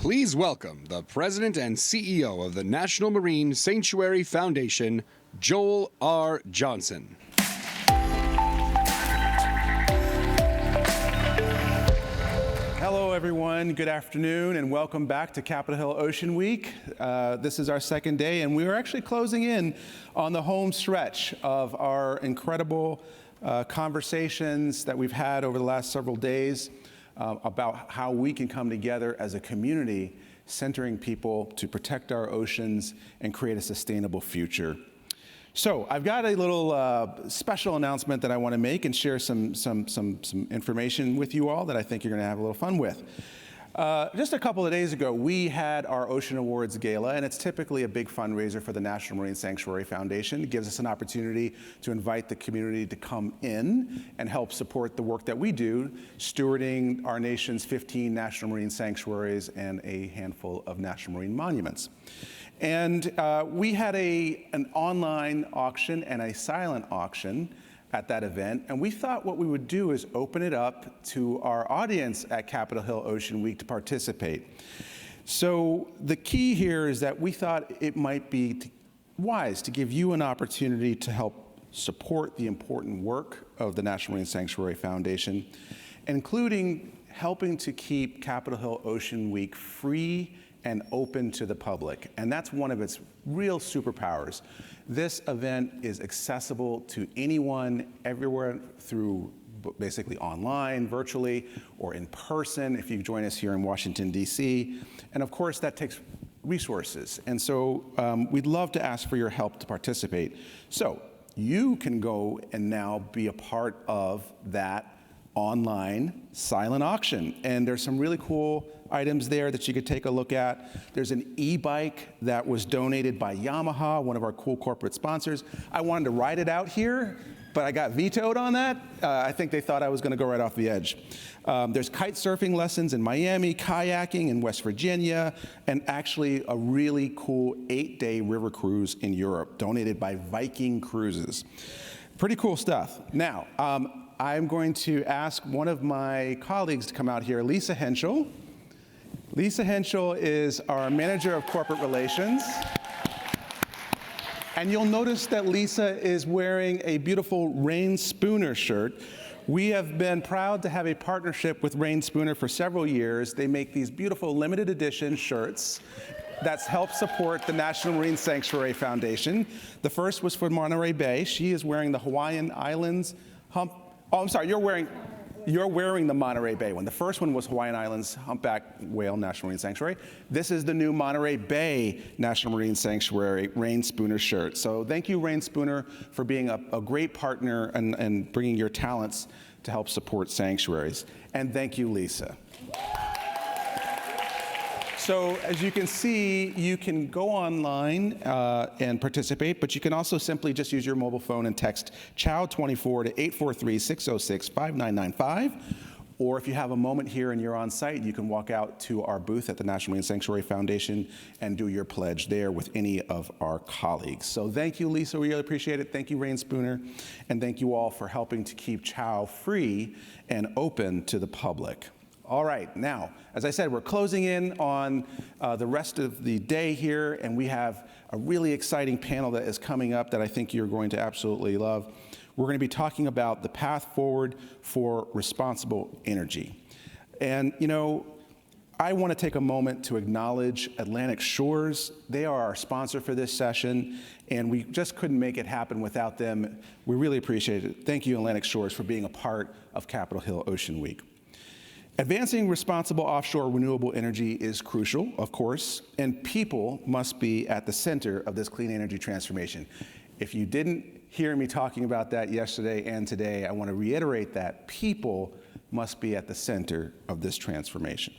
Please welcome the President and CEO of the National Marine Sanctuary Foundation, Joel R. Johnson. Hello, everyone. Good afternoon, and welcome back to Capitol Hill Ocean Week. This is our second day, and we are actually closing in on the home stretch of our incredible conversations that we've had over the last several days about how we can come together as a community, centering people to protect our oceans and create a sustainable future. So I've got a little special announcement that I want to make and share some information with you all that I think you're going to have a little fun with. Just a couple of days ago, we had our Ocean Awards Gala, and it's typically a big fundraiser for the National Marine Sanctuary Foundation. It gives us an opportunity to invite the community to come in and help support the work that we do, stewarding our nation's 15 national marine sanctuaries and a handful of national marine monuments. And we had an online auction and a silent auction at that event, and we thought what we would do is open it up to our audience at Capitol Hill Ocean Week to participate. So the key here is that we thought it might be wise to give you an opportunity to help support the important work of the National Marine Sanctuary Foundation, including helping to keep Capitol Hill Ocean Week free and open to the public. And that's one of its real superpowers. This event is accessible to anyone, everywhere, through basically online, virtually, or in person if you join us here in Washington, D.C. And of course, that takes resources. And so we'd love to ask for your help to participate. So you can go and now be a part of that online silent auction. And there's some really cool items there that you could take a look at. There's an e-bike that was donated by Yamaha, one of our cool corporate sponsors. I wanted to ride it out here, but I got vetoed on that. I think they thought I was going to go right off the edge. There's kite surfing lessons in Miami, kayaking in West Virginia, and actually a really cool 8-day river cruise in Europe, donated by Viking Cruises. Pretty cool stuff. Now, I'm going to ask one of my colleagues to come out here, Lisa Henschel. Lisa Henschel is our Manager of Corporate Relations. And you'll notice that Lisa is wearing a beautiful Rain Spooner shirt. We have been proud to have a partnership with Rain Spooner for several years. They make these beautiful limited edition shirts that's helped support the National Marine Sanctuary Foundation. The first was for Monterey Bay. She is wearing the Hawaiian Islands Oh, I'm sorry, you're wearing the Monterey Bay one. The first one was Hawaiian Islands Humpback Whale National Marine Sanctuary. This is the new Monterey Bay National Marine Sanctuary Rain Spooner shirt. So thank you, Rain Spooner, for being a great partner and bringing your talents to help support sanctuaries. And thank you, Lisa. So as you can see, you can go online and participate, but you can also simply just use your mobile phone and text CHOW24 to 843-606-5995. Or if you have a moment here and you're on site, you can walk out to our booth at the National Marine Sanctuary Foundation and do your pledge there with any of our colleagues. So thank you, Lisa. We really appreciate it. Thank you, Rain Spooner. And thank you all for helping to keep CHOW free and open to the public. All right, now, as I said, we're closing in on the rest of the day here, and we have a really exciting panel that is coming up that I think you're going to absolutely love. We're going to be talking about the path forward for responsible energy. And, you know, I want to take a moment to acknowledge Atlantic Shores. They are our sponsor for this session, and we just couldn't make it happen without them. We really appreciate it. Thank you, Atlantic Shores, for being a part of Capitol Hill Ocean Week. Advancing responsible offshore renewable energy is crucial, of course, and people must be at the center of this clean energy transformation. If you didn't hear me talking about that yesterday and today, I want to reiterate that people must be at the center of this transformation.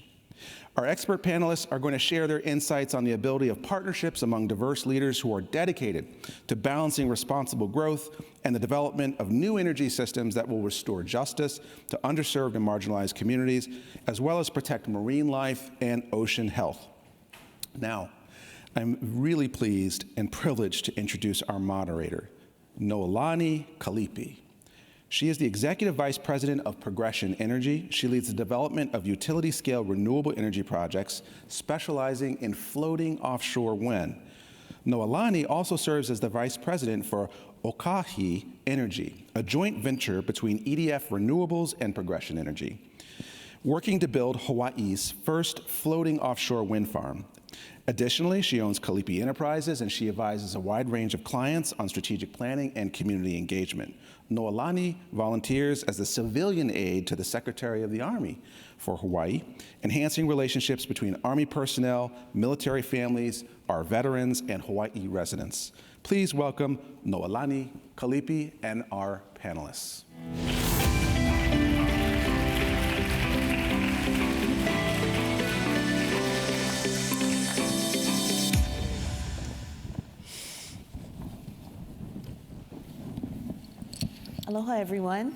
Our expert panelists are going to share their insights on the ability of partnerships among diverse leaders who are dedicated to balancing responsible growth and the development of new energy systems that will restore justice to underserved and marginalized communities, as well as protect marine life and ocean health. Now, I'm really pleased and privileged to introduce our moderator, Noelani Kalipi. She is the Executive Vice President of Progression Energy. She leads the development of utility-scale renewable energy projects, specializing in floating offshore wind. Noelani also serves as the Vice President for Okahi Energy, a joint venture between EDF Renewables and Progression Energy, working to build Hawaii's first floating offshore wind farm. Additionally, she owns Kalipi Enterprises, and she advises a wide range of clients on strategic planning and community engagement. Noelani volunteers as the civilian aide to the Secretary of the Army for Hawaii, enhancing relationships between Army personnel, military families, our veterans, and Hawaii residents. Please welcome Noelani, Kalipi, and our panelists. Aloha, everyone.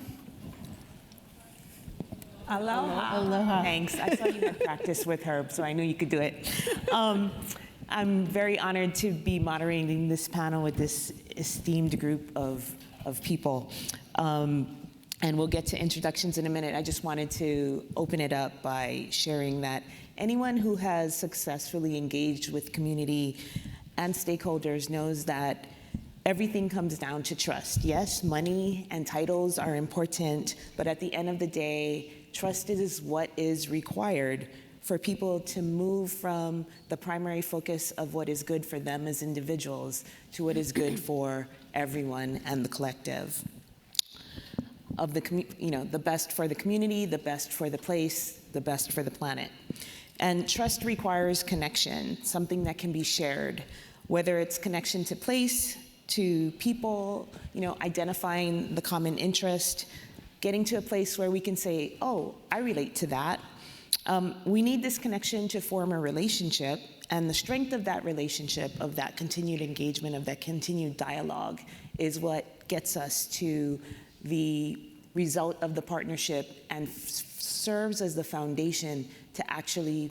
Aloha. Aloha. Thanks. I saw you had practice with Herb, so I knew you could do it. I'm very honored to be moderating this panel with this esteemed group of people. And we'll get to introductions in a minute. I just wanted to open it up by sharing that anyone who has successfully engaged with community and stakeholders knows that everything comes down to trust. Yes, money and titles are important, but at the end of the day, trust is what is required for people to move from the primary focus of what is good for them as individuals to what is good for everyone and the collective. Of the best for the community, the best for the place, the best for the planet. And trust requires connection, something that can be shared, whether it's connection to place, to people, identifying the common interest, getting to a place where we can say, oh, I relate to that. We need this connection to form a relationship, and the strength of that relationship, of that continued engagement, of that continued dialogue is what gets us to the result of the partnership and serves as the foundation to actually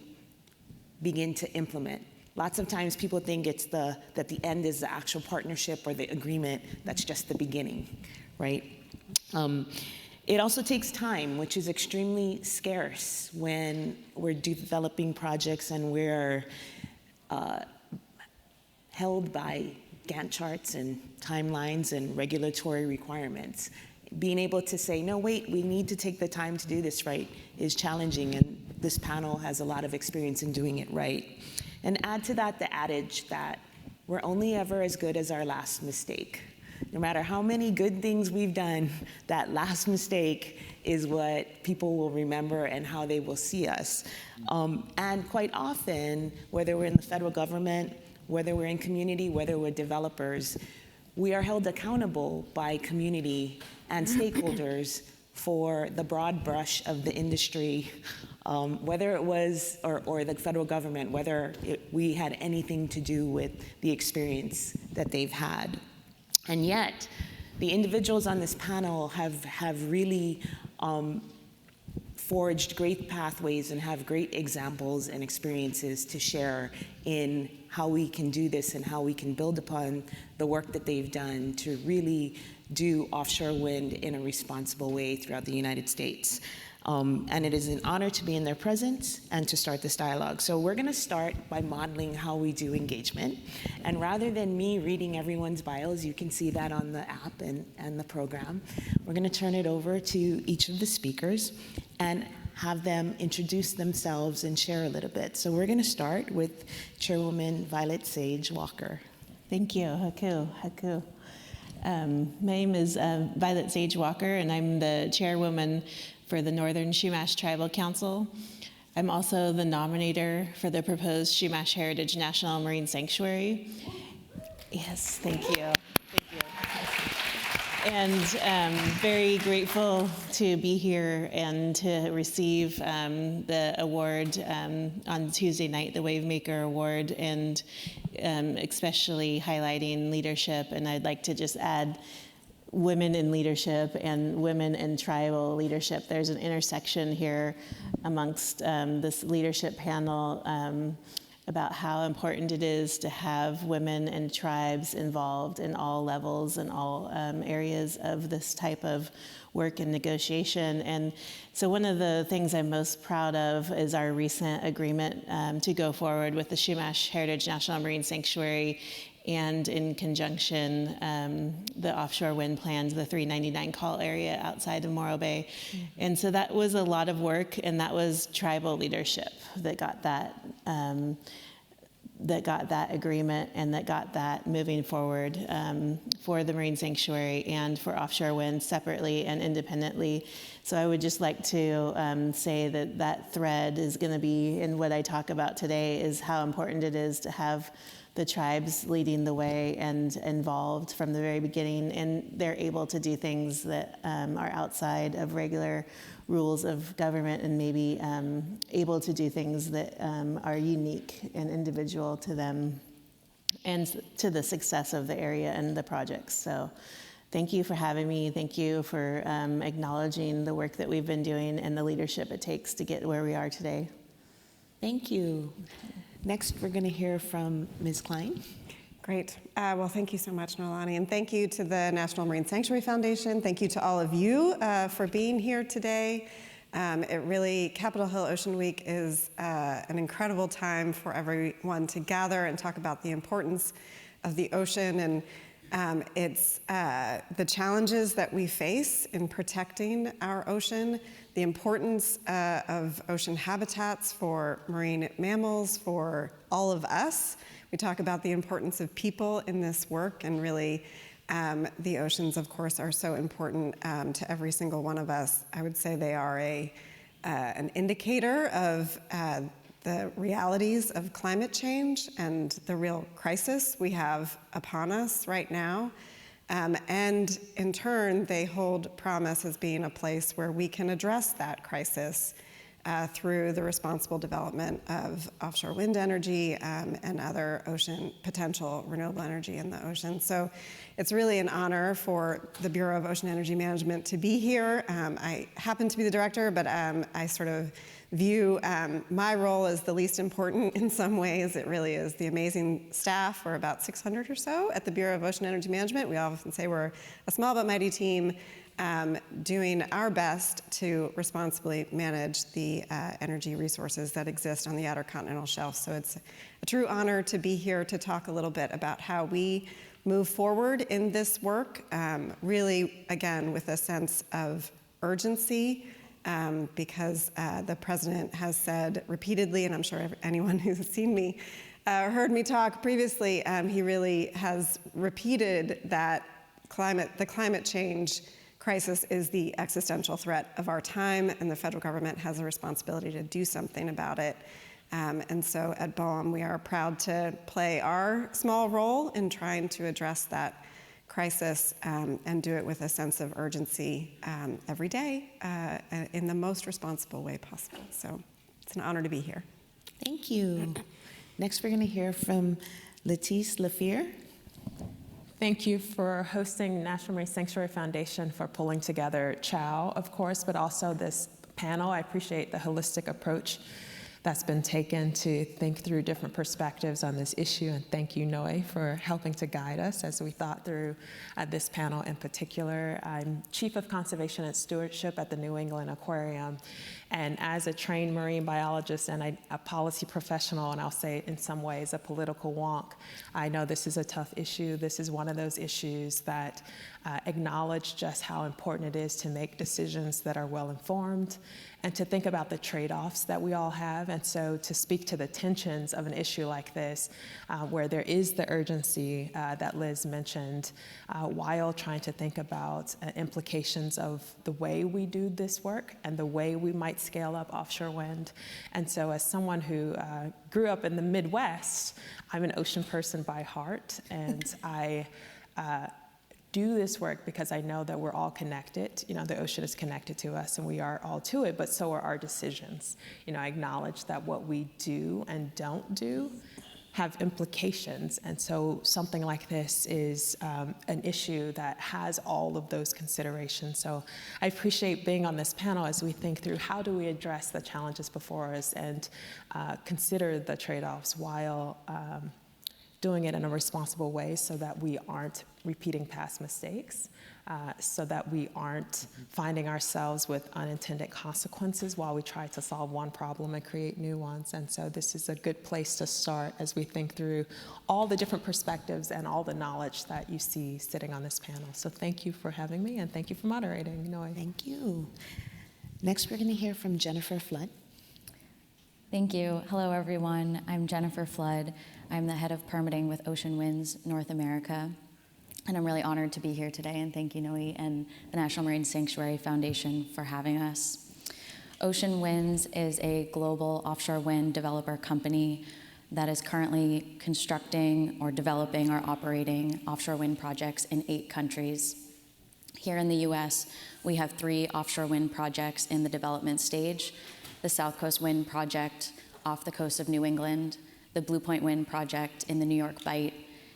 begin to implement. Lots of times people think that the end is the actual partnership or the agreement. That's just the beginning, right? It also takes time, which is extremely scarce when we're developing projects and we're held by Gantt charts and timelines and regulatory requirements. Being able to say, no, wait, we need to take the time to do this right is challenging, and this panel has a lot of experience in doing it right. And add to that the adage that we're only ever as good as our last mistake. No matter how many good things we've done, that last mistake is what people will remember and how they will see us. And quite often, whether we're in the federal government, whether we're in community, whether we're developers, we are held accountable by community and stakeholders for the broad brush of the industry, whether it was, or the federal government, whether we had anything to do with the experience that they've had. And yet, the individuals on this panel have really forged great pathways and have great examples and experiences to share in how we can do this and how we can build upon the work that they've done to really do offshore wind in a responsible way throughout the United States. And it is an honor to be in their presence and to start this dialogue. So we're gonna start by modeling how we do engagement. And rather than me reading everyone's bios, you can see that on the app and the program, we're gonna turn it over to each of the speakers and have them introduce themselves and share a little bit. So we're gonna start with Chairwoman Violet Sage Walker. Thank you, Haku. My name is Violet Sage Walker, and I'm the chairwoman for the Northern Chumash Tribal Council. I'm also the nominator for the proposed Chumash Heritage National Marine Sanctuary. Yes, thank you. And very grateful to be here and to receive the award on Tuesday night, the Wavemaker Award, and especially highlighting leadership. And I'd like to just add women in leadership and women in tribal leadership. There's an intersection here amongst this leadership panel about how important it is to have women and tribes involved in all levels and all areas of this type of work and negotiation. And so one of the things I'm most proud of is our recent agreement to go forward with the Chumash Heritage National Marine Sanctuary, and in conjunction, the offshore wind plans, the 399 call area outside of Morro Bay. Mm-hmm. And so that was a lot of work, and that was tribal leadership that got that agreement and that got that moving forward for the Marine Sanctuary and for offshore wind separately and independently. So I would just like to say that that thread is going to be in what I talk about today, is how important it is to have the tribes leading the way and involved from the very beginning, and they're able to do things that are outside of regular rules of government, and maybe able to do things that are unique and individual to them and to the success of the area and the projects. So thank you for having me. Thank you for acknowledging the work that we've been doing and the leadership it takes to get where we are today. Thank you. Next, we're going to hear from Ms. Klein. Great. Well, thank you so much, Nolani, and thank you to the National Marine Sanctuary Foundation. Thank you to all of you for being here today. Capitol Hill Ocean Week is an incredible time for everyone to gather and talk about the importance of the ocean, and it's the challenges that we face in protecting our ocean, the importance of ocean habitats for marine mammals, for all of us. We talk about the importance of people in this work, and really the oceans, of course, are so important to every single one of us. I would say they are an indicator of the realities of climate change and the real crisis we have upon us right now. And in turn, they hold promise as being a place where we can address that crisis through the responsible development of offshore wind energy and other potential renewable energy in the ocean. So it's really an honor for the Bureau of Ocean Energy Management to be here. I happen to be the director, but I sort of view my role as the least important in some ways. It really is the amazing staff. We're about 600 or so at the Bureau of Ocean Energy Management. We often say we're a small but mighty team doing our best to responsibly manage the energy resources that exist on the Outer Continental Shelf. So it's a true honor to be here to talk a little bit about how we move forward in this work, really, again, with a sense of urgency, because the president has said repeatedly, and I'm sure anyone who's seen me or heard me talk previously, he really has repeated that the climate change crisis is the existential threat of our time, and the federal government has a responsibility to do something about it. And so at BOEM, we are proud to play our small role in trying to address that crisis and do it with a sense of urgency every day in the most responsible way possible. So it's an honor to be here. Thank you. Next, we're going to hear from Letice Lafere. Thank you for hosting National Marine Sanctuary Foundation, for pulling together CHOW, of course, but also this panel. I appreciate the holistic approach that's been taken to think through different perspectives on this issue. And thank you, Noe, for helping to guide us as we thought through this panel in particular. I'm Chief of Conservation and Stewardship at the New England Aquarium. And as a trained marine biologist and a policy professional, and I'll say in some ways a political wonk, I know this is a tough issue. This is one of those issues that acknowledge just how important it is to make decisions that are well-informed and to think about the trade-offs that we all have. And so to speak to the tensions of an issue like this, where there is the urgency that Liz mentioned, while trying to think about implications of the way we do this work and the way we might scale up offshore wind. And so as someone who grew up in the Midwest, I'm an ocean person by heart, and I do this work because I know that we're all connected. You know, the ocean is connected to us and we are all to it, but so are our decisions. You know, I acknowledge that what we do and don't do have implications. And so something like this is an issue that has all of those considerations. So I appreciate being on this panel as we think through how do we address the challenges before us and consider the trade-offs while doing it in a responsible way so that we aren't repeating past mistakes, so that we aren't finding ourselves with unintended consequences while we try to solve one problem and create new ones. And so this is a good place to start as we think through all the different perspectives and all the knowledge that you see sitting on this panel. So thank you for having me, and thank you for moderating, Noe. Thank you. Next, we're going to hear from Jennifer Flood. Thank you. Hello, everyone. I'm Jennifer Flood. I'm the head of permitting with Ocean Winds North America. And I'm really honored to be here today, and thank you, Noe, and the National Marine Sanctuary Foundation for having us. Ocean Winds is a global offshore wind developer company that is currently constructing or developing or operating offshore wind projects in 8 countries. Here in the US, we have 3 offshore wind projects in the development stage: the South Coast Wind Project off the coast of New England, the Blue Point Wind Project in the New York Bight,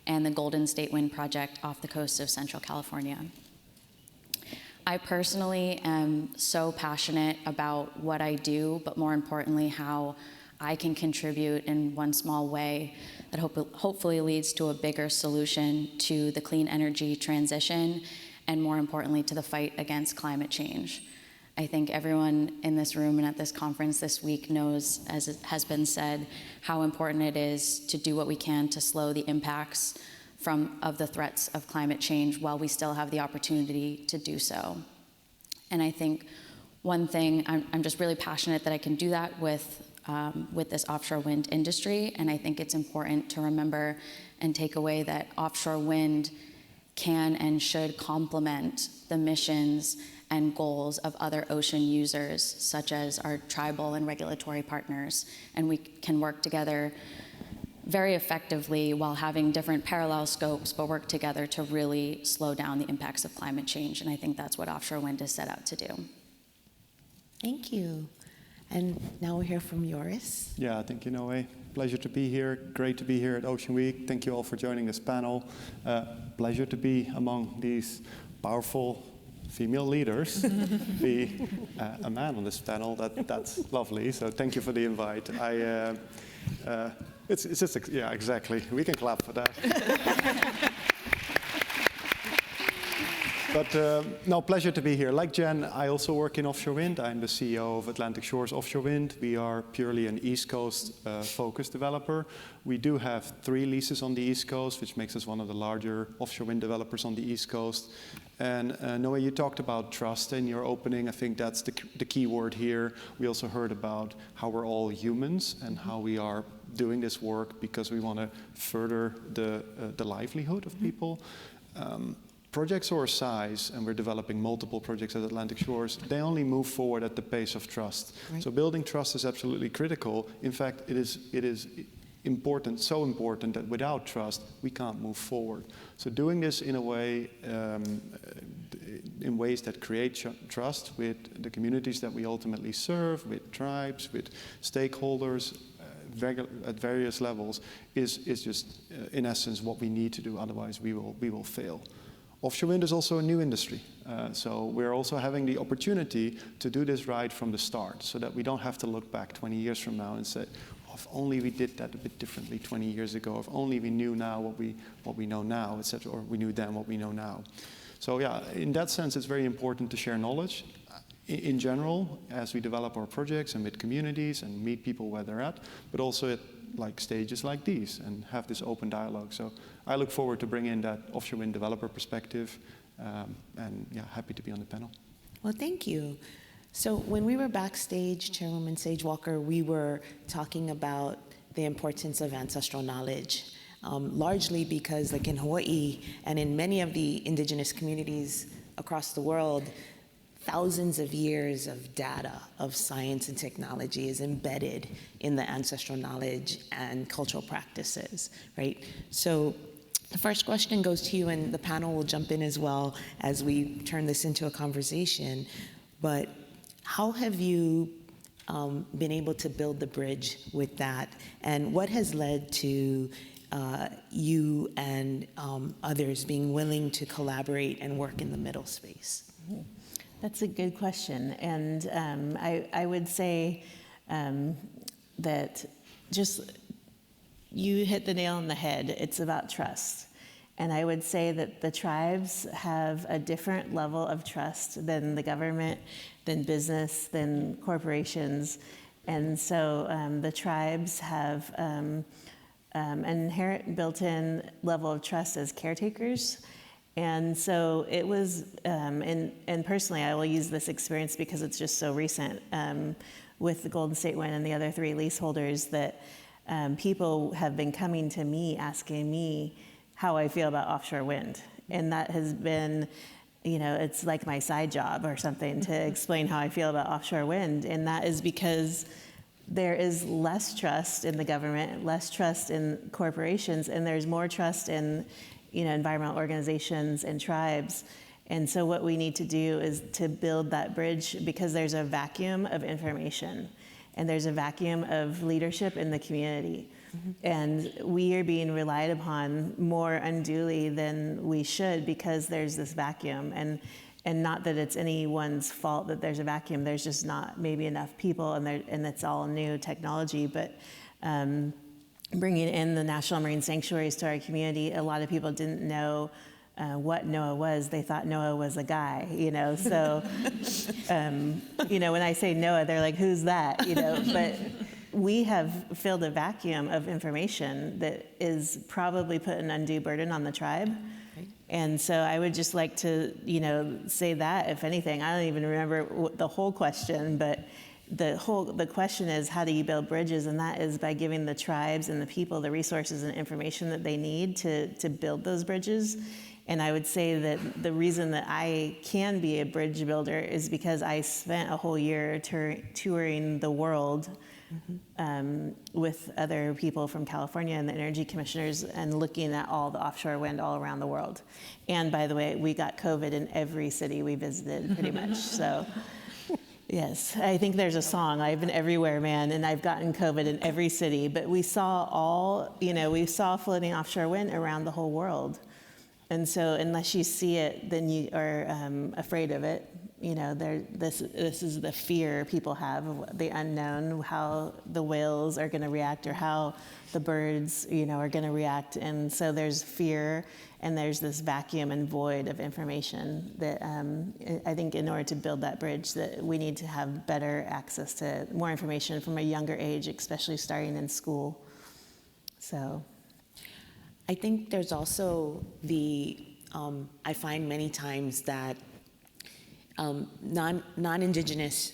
and the Golden State Wind Project off the coast of Central California. I personally am so passionate about what I do, but more importantly, how I can contribute in one small way that hopefully leads to a bigger solution to the clean energy transition, and more importantly, to the fight against climate change. I think everyone in this room and at this conference this week knows, as it has been said, how important it is to do what we can to slow the impacts of the threats of climate change while we still have the opportunity to do so. And I think one thing, I'm just really passionate that I can do that with this offshore wind industry, and I think it's important to remember and take away that offshore wind can and should complement the missions and goals of other ocean users, such as our tribal and regulatory partners. And we can work together very effectively while having different parallel scopes, but work together to really slow down the impacts of climate change. And I think that's what offshore wind is set out to do. Thank you. And now we'll hear from Joris. Yeah, thank you, Noe. Pleasure to be here. Great to be here at Ocean Week. Thank you all for joining this panel. Pleasure to be among these powerful female leaders. Be a man on this panel, that's lovely. So thank you for the invite. It's just, yeah, exactly. We can clap for that. But no, pleasure to be here. Like Jen, I also work in offshore wind. I'm the CEO of Atlantic Shores Offshore Wind. We are purely an East Coast focused developer. We do have 3 leases on the East Coast, which makes us one of the larger offshore wind developers on the East Coast. And Noe, you talked about trust in your opening. I think that's the key word here. We also heard about how we're all humans and how we are doing this work because we want to further the livelihood of people. Projects our size, and we're developing multiple projects at Atlantic Shores, they only move forward at the pace of trust. Right. So building trust is absolutely critical. In fact, it is important, so important that without trust, we can't move forward. So doing this in a way, in ways that create trust with the communities that we ultimately serve, with tribes, with stakeholders, at various levels, is just, in essence, what we need to do. Otherwise, we will fail. Offshore wind is also a new industry, so we're also having the opportunity to do this right from the start, so that we don't have to look back 20 years from now and say, oh, if only we did that a bit differently 20 years ago, if only we knew now what we know now, etc., or we knew then what we know now. So yeah, in that sense, it's very important to share knowledge. In general, as we develop our projects and with communities and meet people where they're at, but also at stages like these and have this open dialogue. So I look forward to bring in that offshore wind developer perspective, and yeah, happy to be on the panel. Well, thank you. So when we were backstage, Chairwoman Sage Walker, we were talking about the importance of ancestral knowledge, largely because, like in Hawaii and in many of the indigenous communities across the world, thousands of years of data of science and technology is embedded in the ancestral knowledge and cultural practices, right? So the first question goes to you, and the panel will jump in as well as we turn this into a conversation. But how have you been able to build the bridge with that? And what has led to you and others being willing to collaborate and work in the middle space? That's a good question. And I would say that just you hit the nail on the head. It's about trust. And I would say that the tribes have a different level of trust than the government, than business, than corporations. And so the tribes have an inherent built-in level of trust as caretakers. And so it was, and personally, I will use this experience because it's just so recent with the Golden State Wind and the other 3 leaseholders that people have been coming to me asking me how I feel about offshore wind. And that has been, it's like my side job or something to explain how I feel about offshore wind. And that is because there is less trust in the government, less trust in corporations, and there's more trust in environmental organizations and tribes. And so what we need to do is to build that bridge because there's a vacuum of information and there's a vacuum of leadership in the community. And we are being relied upon more unduly than we should because there's this vacuum. And not that it's anyone's fault that there's a vacuum, there's just not maybe enough people and it's all new technology. But bringing in the National Marine Sanctuaries to our community, a lot of people didn't know what NOAA was. They thought NOAA was a guy, so, when I say NOAA, they're like, who's that, but we have filled a vacuum of information that is probably put an undue burden on the tribe. And so I would just like to, say that, if anything, I don't even remember the whole question, but the question is, how do you build bridges? And that is by giving the tribes and the people the resources and information that they need to build those bridges. And I would say that the reason that I can be a bridge builder is because I spent a whole year touring the world with other people from California and the energy commissioners and looking at all the offshore wind all around the world. And by the way, we got COVID in every city we visited pretty much. So yes, I think there's a song, I've been everywhere, man, and I've gotten COVID in every city. But we saw we saw floating offshore wind around the whole world. And so unless you see it, then you are afraid of it. This is the fear people have of the unknown, how the whales are going to react or how the birds, are going to react. And so there's fear and there's this vacuum and void of information that I think in order to build that bridge that we need to have better access to more information from a younger age, especially starting in school. So I think there's also I find many times that non-indigenous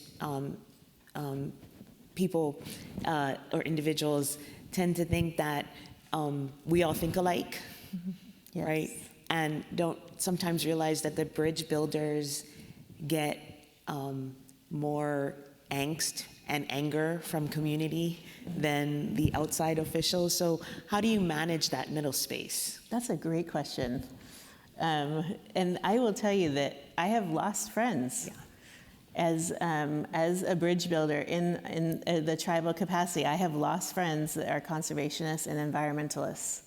people or individuals tend to think that we all think alike, Yes. right? And don't sometimes realize that the bridge builders get more angst and anger from community than the outside officials. So how do you manage that middle space? That's a great question. And I will tell you that I have lost friends as a bridge builder in the tribal capacity. I have lost friends that are conservationists and environmentalists.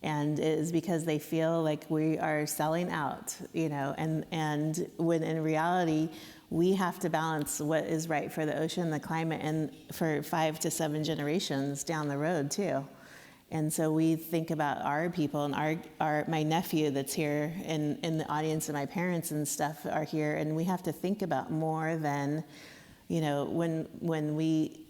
And it is because they feel like we are selling out, and when in reality, we have to balance what is right for the ocean, the climate, and for 5 to 7 generations down the road too. And so we think about our people and my nephew that's here in the audience and my parents and stuff are here, and we have to think about more than, when we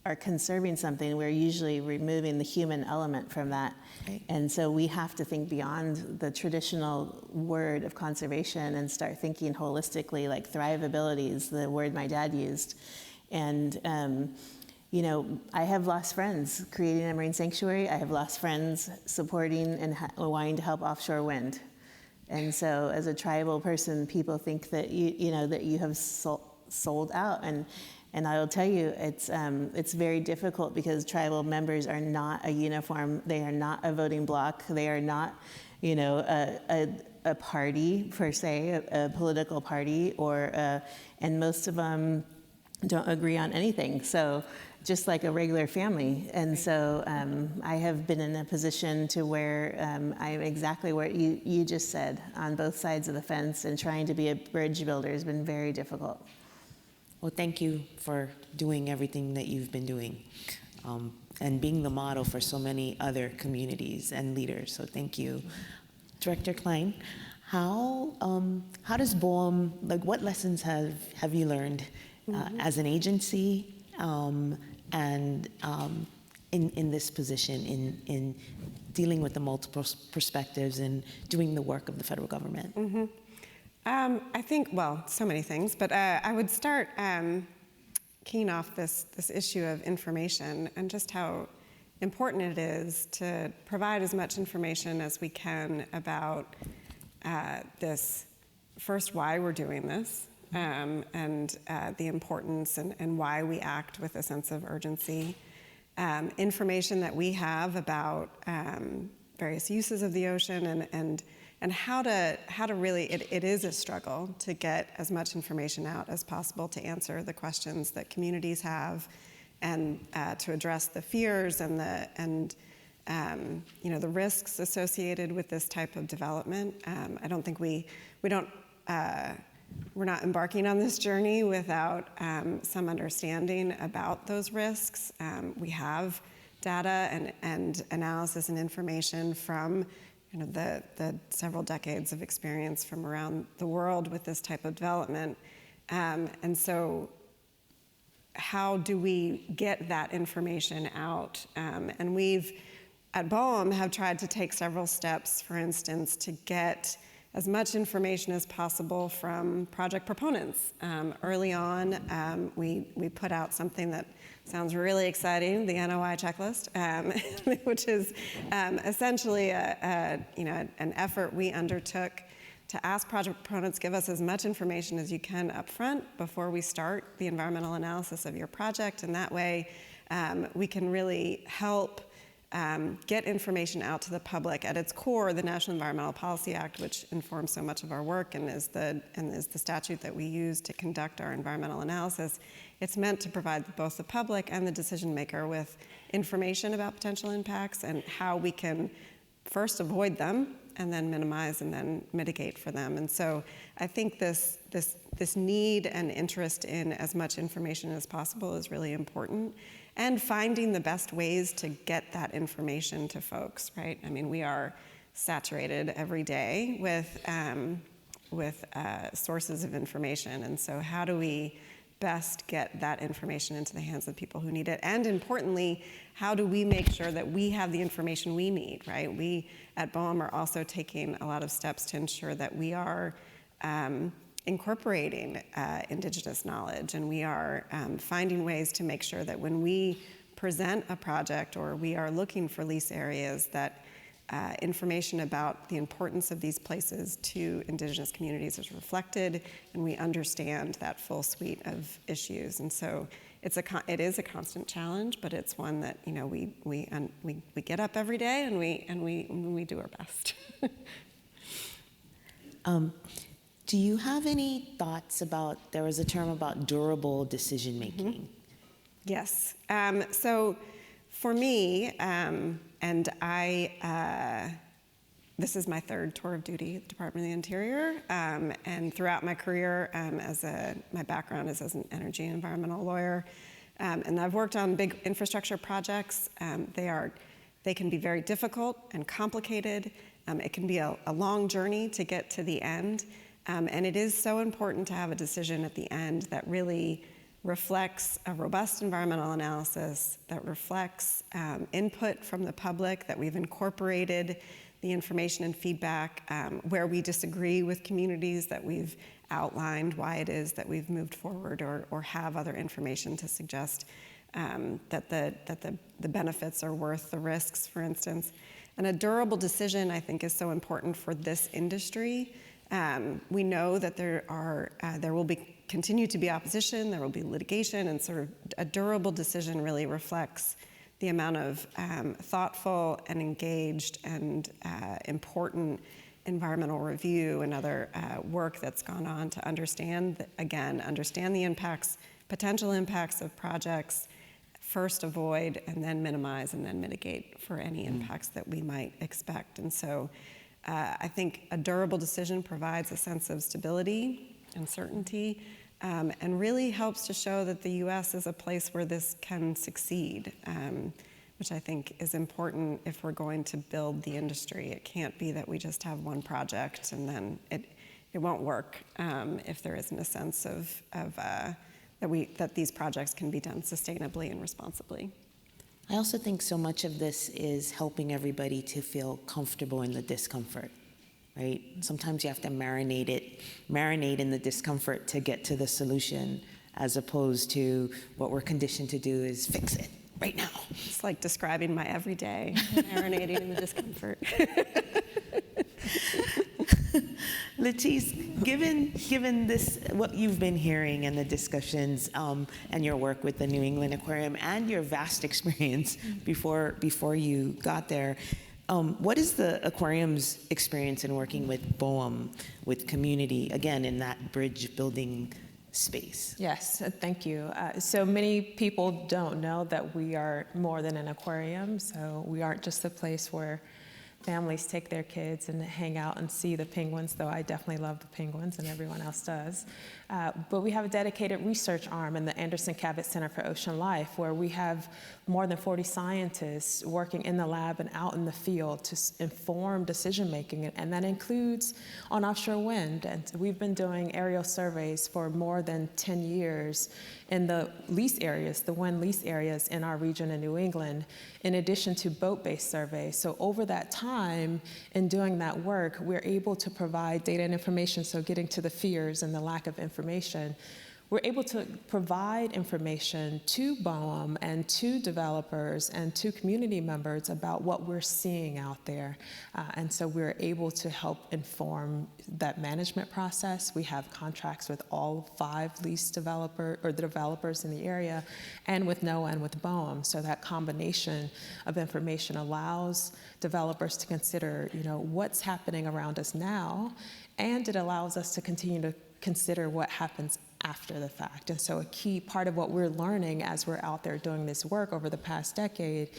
are conserving something, we're usually removing the human element from that. Right. And so we have to think beyond the traditional word of conservation and start thinking holistically, like thrivability is the word my dad used. And, I have lost friends creating a marine sanctuary. I have lost friends supporting and wanting to help offshore wind. And so as a tribal person, people think that that you have sold out. And I will tell you, it's very difficult because tribal members are not a uniform. They are not a voting bloc. They are not, a party per se, a political party, and most of them don't agree on anything. So just like a regular family. And so I have been in a position to where I'm exactly what you just said, on both sides of the fence, and trying to be a bridge builder has been very difficult. Well, thank you for doing everything that you've been doing, and being the model for so many other communities and leaders. So thank you. Director Klein, how does BOEM, like, what lessons have you learned as an agency and in this position in dealing with the multiple perspectives and doing the work of the federal government? I think, well, so many things, but I would start keying off this issue of information and just how important it is to provide as much information as we can about this, first, why we're doing this, and the importance and why we act with a sense of urgency. Information that we have about various uses of the ocean and how to really, it is a struggle to get as much information out as possible to answer the questions that communities have, and to address the fears and the risks associated with this type of development. I don't think we're not embarking on this journey without some understanding about those risks. We have data and analysis and information from the several decades of experience from around the world with this type of development. And so how do we get that information out? And we've, at BOEM, have tried to take several steps, for instance, to get as much information as possible from project proponents. Early on, we put out something that sounds really exciting, the NOI checklist, which is essentially an effort we undertook to ask project proponents, give us as much information as you can up front before we start the environmental analysis of your project, and that way we can really help get information out to the public. At its core, the National Environmental Policy Act, which informs so much of our work and is the statute that we use to conduct our environmental analysis, it's meant to provide both the public and the decision maker with information about potential impacts and how we can first avoid them and then minimize and then mitigate for them. And so I think this need and interest in as much information as possible is really important. And finding the best ways to get that information to folks, right? I mean, we are saturated every day with sources of information. And so how do we best get that information into the hands of the people who need it? And importantly, how do we make sure that we have the information we need, right? We at BOEM are also taking a lot of steps to ensure that we are incorporating indigenous knowledge, and we are finding ways to make sure that when we present a project or we are looking for lease areas, that information about the importance of these places to indigenous communities is reflected, and we understand that full suite of issues. And so it is a constant challenge, but it's one that we get up every day and we do our best. Do you have any thoughts about, there was a term about durable decision making? Mm-hmm. Yes. So for me, and this is my third tour of duty at the Department of the Interior, and throughout my career, my background is as an energy and environmental lawyer, and I've worked on big infrastructure projects. They can be very difficult and complicated. It can be a long journey to get to the end. And it is so important to have a decision at the end that really reflects a robust environmental analysis, that reflects input from the public, that we've incorporated the information and feedback where we disagree with communities, that we've outlined why it is that we've moved forward or have other information to suggest that the benefits are worth the risks, for instance. And a durable decision, I think, is so important for this industry. We know that there will continue to be opposition, there will be litigation, and sort of a durable decision really reflects the amount of thoughtful and engaged and important environmental review and other work that's gone on to understand the impacts, potential impacts of projects, first avoid and then minimize and then mitigate for any impacts that we might expect. And so I think a durable decision provides a sense of stability and certainty, and really helps to show that the US is a place where this can succeed, which I think is important if we're going to build the industry. It can't be that we just have one project and then it won't work if there isn't a sense of that these projects can be done sustainably and responsibly. I also think so much of this is helping everybody to feel comfortable in the discomfort, right? Sometimes you have to marinate in the discomfort to get to the solution, as opposed to what we're conditioned to do is fix it right now. It's like describing my everyday, marinating in the discomfort. Letice, given this, what you've been hearing and the discussions and your work with the New England Aquarium and your vast experience before you got there, what is the aquarium's experience in working with BOEM, with community, again, in that bridge building space? Yes, thank you. So many people don't know that we are more than an aquarium. So we aren't just a place where families take their kids and hang out and see the penguins, though I definitely love the penguins and everyone else does. But we have a dedicated research arm in the Anderson Cabot Center for Ocean Life, where we have more than 40 scientists working in the lab and out in the field to inform decision making, and that includes on offshore wind. And we've been doing aerial surveys for more than 10 years in the lease areas, the wind lease areas in our region in New England, in addition to boat-based surveys. So over that time, in doing that work, we're able to provide data and information, so getting to the fears and the lack of information, we're able to provide information to BOEM and to developers and to community members about what we're seeing out there. And so we're able to help inform that management process. We have contracts with all 5 lease developers in the area, and with NOAA and with BOEM. So that combination of information allows developers to consider, what's happening around us now, and it allows us to continue to consider what happens after the fact. And so a key part of what we're learning as we're out there doing this work over the past decade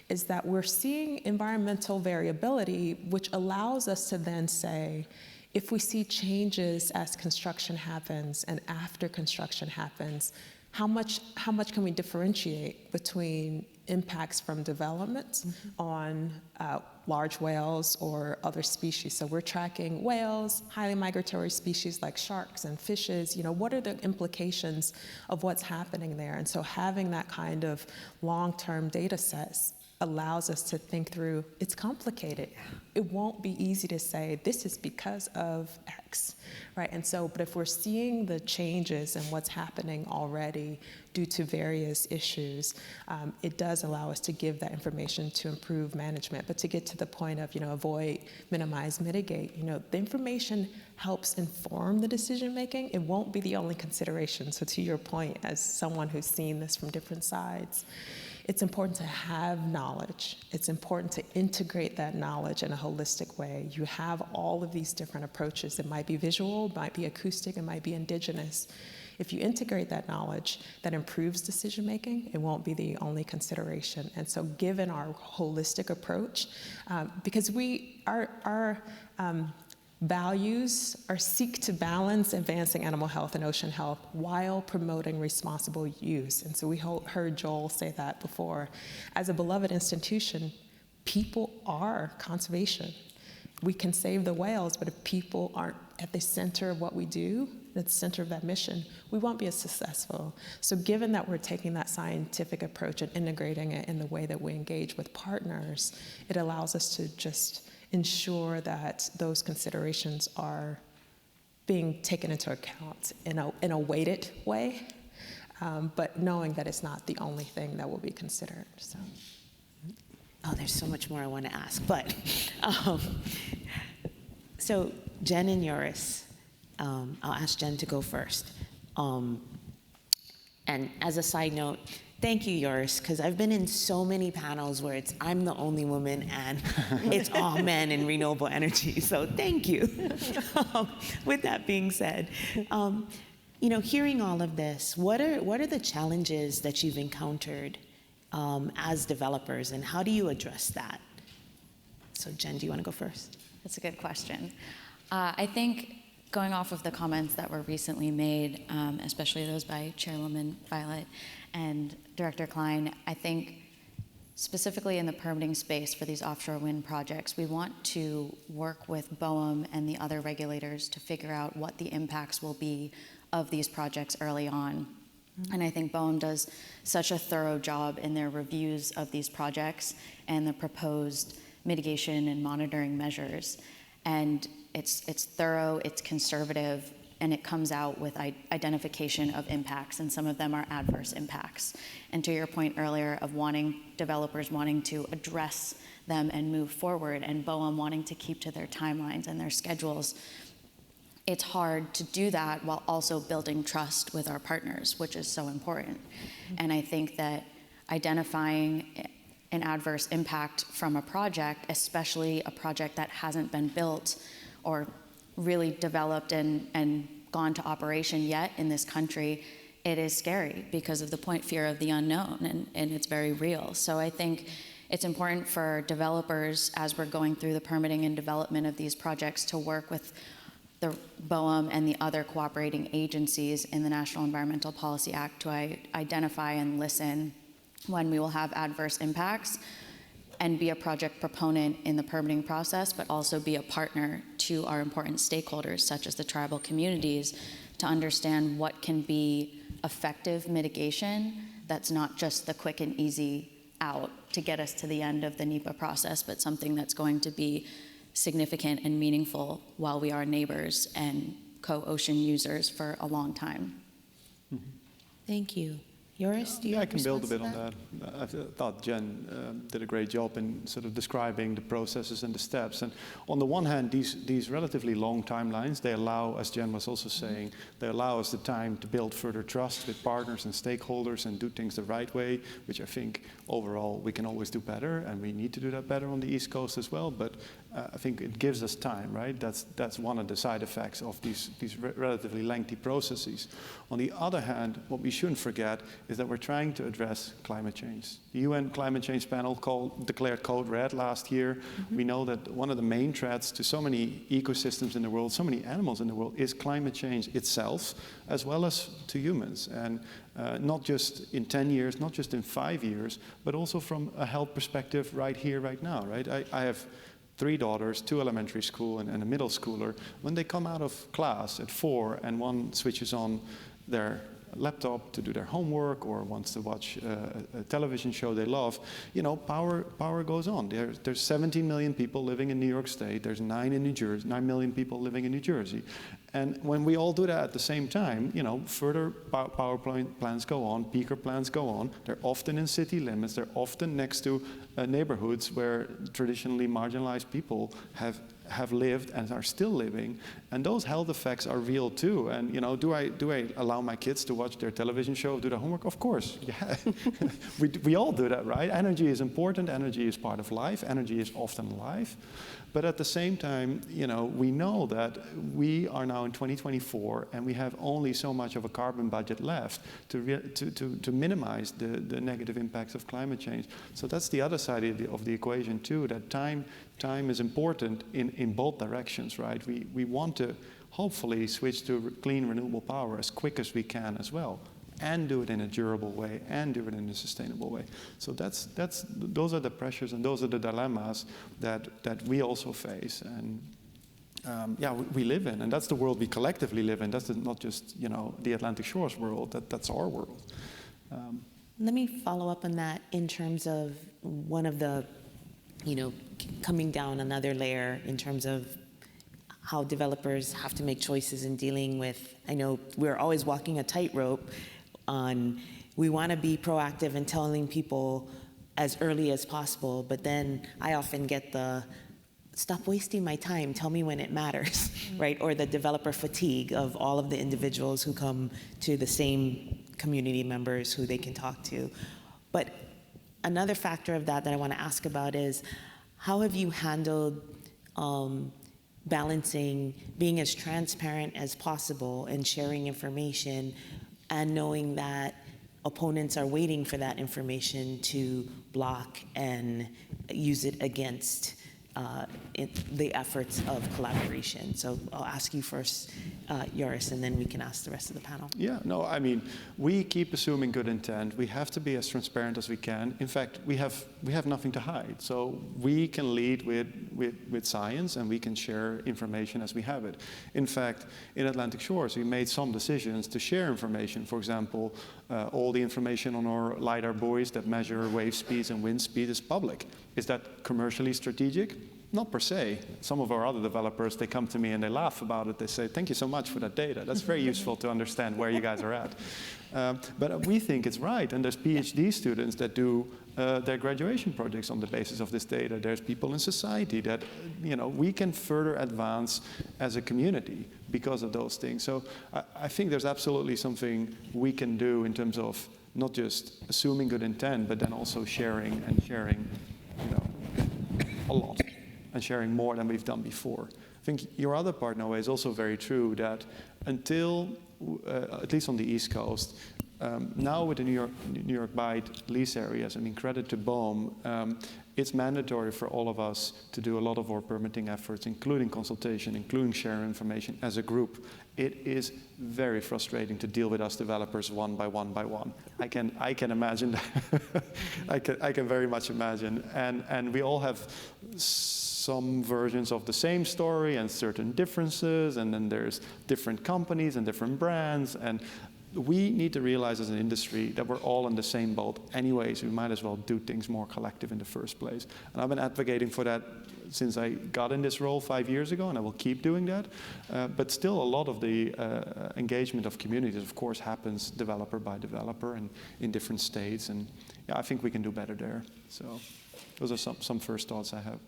is that we're seeing environmental variability, which allows us to then say, if we see changes as construction happens and after construction happens, how much can we differentiate between impacts from development on large whales or other species? So we're tracking whales, highly migratory species like sharks and fishes. What are the implications of what's happening there? And so having that kind of long-term data sets allows us to think through, it's complicated. It won't be easy to say, this is because of X, right? And so, but if we're seeing the changes and what's happening already due to various issues, it does allow us to give that information to improve management. But to get to the point of, avoid, minimize, mitigate, the information helps inform the decision making. It won't be the only consideration. So to your point, as someone who's seen this from different sides, it's important to have knowledge. It's important to integrate that knowledge in a holistic way. You have all of these different approaches. It might be visual, it might be acoustic, it might be indigenous. If you integrate that knowledge, that improves decision making. It won't be the only consideration. And so given our holistic approach, because our values seek to balance advancing animal health and ocean health while promoting responsible use. And so we heard Joel say that before. As a beloved institution, people are conservation. We can save the whales, but if people aren't at the center of what we do, at the center of that mission, we won't be as successful. So given that we're taking that scientific approach and integrating it in the way that we engage with partners, it allows us to just ensure that those considerations are being taken into account in a weighted way, but knowing that it's not the only thing that will be considered. Oh, there's so much more I want to ask, but so Jen and Joris, I'll ask Jen to go first. And as a side note, thank you, Joris, because I've been in so many panels where I'm the only woman and it's all men in renewable energy, so thank you. With that being said, Hearing all of this, what are the challenges that you've encountered as developers, and how do you address that? So Jen, do you want to go first? That's a good question. I think going off of the comments that were recently made, especially those by Chairwoman Violet and Director Klein, I think specifically in the permitting space for these offshore wind projects, we want to work with BOEM and the other regulators to figure out what the impacts will be of these projects early on. And I think BOEM does such a thorough job in their reviews of these projects and the proposed mitigation and monitoring measures. And it's thorough, it's conservative, and it comes out with identification of impacts, and some of them are adverse impacts. And to your point earlier of developers wanting to address them and move forward, and BOEM wanting to keep to their timelines and their schedules, it's hard to do that while also building trust with our partners, which is so important. And I think that identifying an adverse impact from a project, especially a project that hasn't been built or really developed and gone to operation yet in this country, it is scary because of the point fear of the unknown, and it's very real. So I think it's important for developers, as we're going through the permitting and development of these projects, to work with the BOEM and the other cooperating agencies in the National Environmental Policy Act to identify and listen when we will have adverse impacts, and be a project proponent in the permitting process, but also be a partner to our important stakeholders, such as the tribal communities, to understand what can be effective mitigation that's not just the quick and easy out to get us to the end of the NEPA process, but something that's going to be significant and meaningful while we are neighbors and co-ocean users for a long time. Thank you. Joris, do you Yeah, I have can build a bit response on to that. I thought Jen did a great job in sort of describing the processes and the steps. And on the one hand, these relatively long timelines, they allow, as Jen was also saying, they allow us the time to build further trust with partners and stakeholders and do things the right way, which I think overall we can always do better, and we need to do that better on the East Coast as well. But I think it gives us time, right? That's one of the side effects of these relatively lengthy processes. On the other hand, what we shouldn't forget is that we're trying to address climate change. The UN Climate Change Panel declared Code Red last year. We know that one of the main threats to so many ecosystems in the world, so many animals in the world, is climate change itself, as well as to humans. And not just in 10 years, not just in 5 years, but also from a health perspective right here, right now, right? I have 3 daughters, 2 elementary school and a middle schooler. When they come out of class at 4 and one switches on their laptop to do their homework or wants to watch a television show they love, power goes on. There's 17 million people living in New York State. There's 9 million people living in New Jersey. And when we all do that at the same time, further power plants go on, peaker plants go on. They're often in city limits. They're often next to neighborhoods where traditionally marginalized people have lived and are still living, and those health effects are real too. And do I allow my kids to watch their television show, do their homework? Of course, yeah. we all do that, right? Energy is important. Energy is part of life. Energy is often life. But at the same time, we know that we are now in 2024, and we have only so much of a carbon budget left to minimize the negative impacts of climate change. So that's the other side of the equation too. That time is important in both directions, right? We want to hopefully switch to clean renewable power as quick as we can as well, and do it in a durable way, and do it in a sustainable way. So those are the pressures and those are the dilemmas that we also face, and we live in, and that's the world we collectively live in. That's not just the Atlantic Shores world. That's our world. Let me follow up on that in terms of one of the, coming down another layer in terms of how developers have to make choices in dealing with. I know we're always walking a tightrope on, we want to be proactive in telling people as early as possible, but then I often get the, stop wasting my time, tell me when it matters, right? Or the developer fatigue of all of the individuals who come to the same community members who they can talk to. But another factor of that I want to ask about is, how have you handled balancing being as transparent as possible and sharing information, and knowing that opponents are waiting for that information to block and use it against the efforts of collaboration. So I'll ask you first, Joris, and then we can ask the rest of the panel. Yeah, no, I mean, we keep assuming good intent. We have to be as transparent as we can. In fact, we have nothing to hide. So we can lead with science, and we can share information as we have it. In fact, in Atlantic Shores, we made some decisions to share information. For example, all the information on our LiDAR buoys that measure wave speeds and wind speed is public. Is that commercially strategic? Not per se. Some of our other developers, they come to me and they laugh about it. They say, thank you so much for that data. That's very useful to understand where you guys are at. But we think it's right. And there's PhD students that do their graduation projects on the basis of this data. There's people in society that, we can further advance as a community because of those things. So I think there's absolutely something we can do in terms of not just assuming good intent, but then also sharing, a lot, and sharing more than we've done before. I think your other part, Noe, is also very true, that until, at least on the East Coast, now with the New York Bight lease areas, credit to BOEM, it's mandatory for all of us to do a lot of our permitting efforts, including consultation, including sharing information as a group. It is very frustrating to deal with us developers one by one by one. I can imagine that. I can very much imagine. And we all have some versions of the same story and certain differences, and then there's different companies and different brands, and we need to realize as an industry that we're all in the same boat anyways. We might as well do things more collective in the first place. And I've been advocating for that since I got in this role 5 years ago, and I will keep doing that. But still, a lot of the engagement of communities, of course, happens developer by developer and in different states. And yeah, I think we can do better there. So those are some first thoughts I have.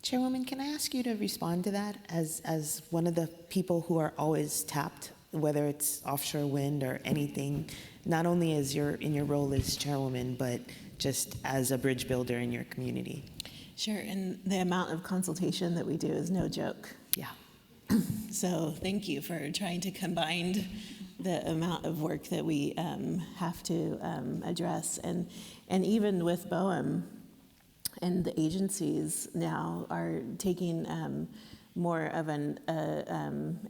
Chairwoman, can I ask you to respond to that as one of the people who are always tapped, whether it's offshore wind or anything, not only as in your role as chairwoman, but just as a bridge builder in your community? Sure, and the amount of consultation that we do is no joke. Yeah. So thank you for trying to combine the amount of work that we have to address. And even with BOEM, and the agencies now are taking more of an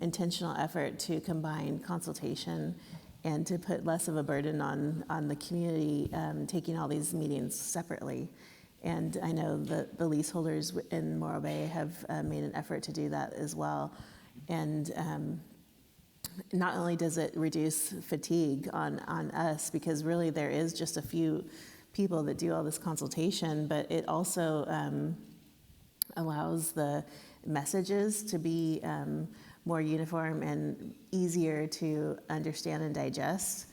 intentional effort to combine consultation and to put less of a burden on the community taking all these meetings separately. And I know that the leaseholders in Morro Bay have made an effort to do that as well. And not only does it reduce fatigue on us, because really there is just a few people that do all this consultation, but it also allows the messages to be more uniform and easier to understand and digest.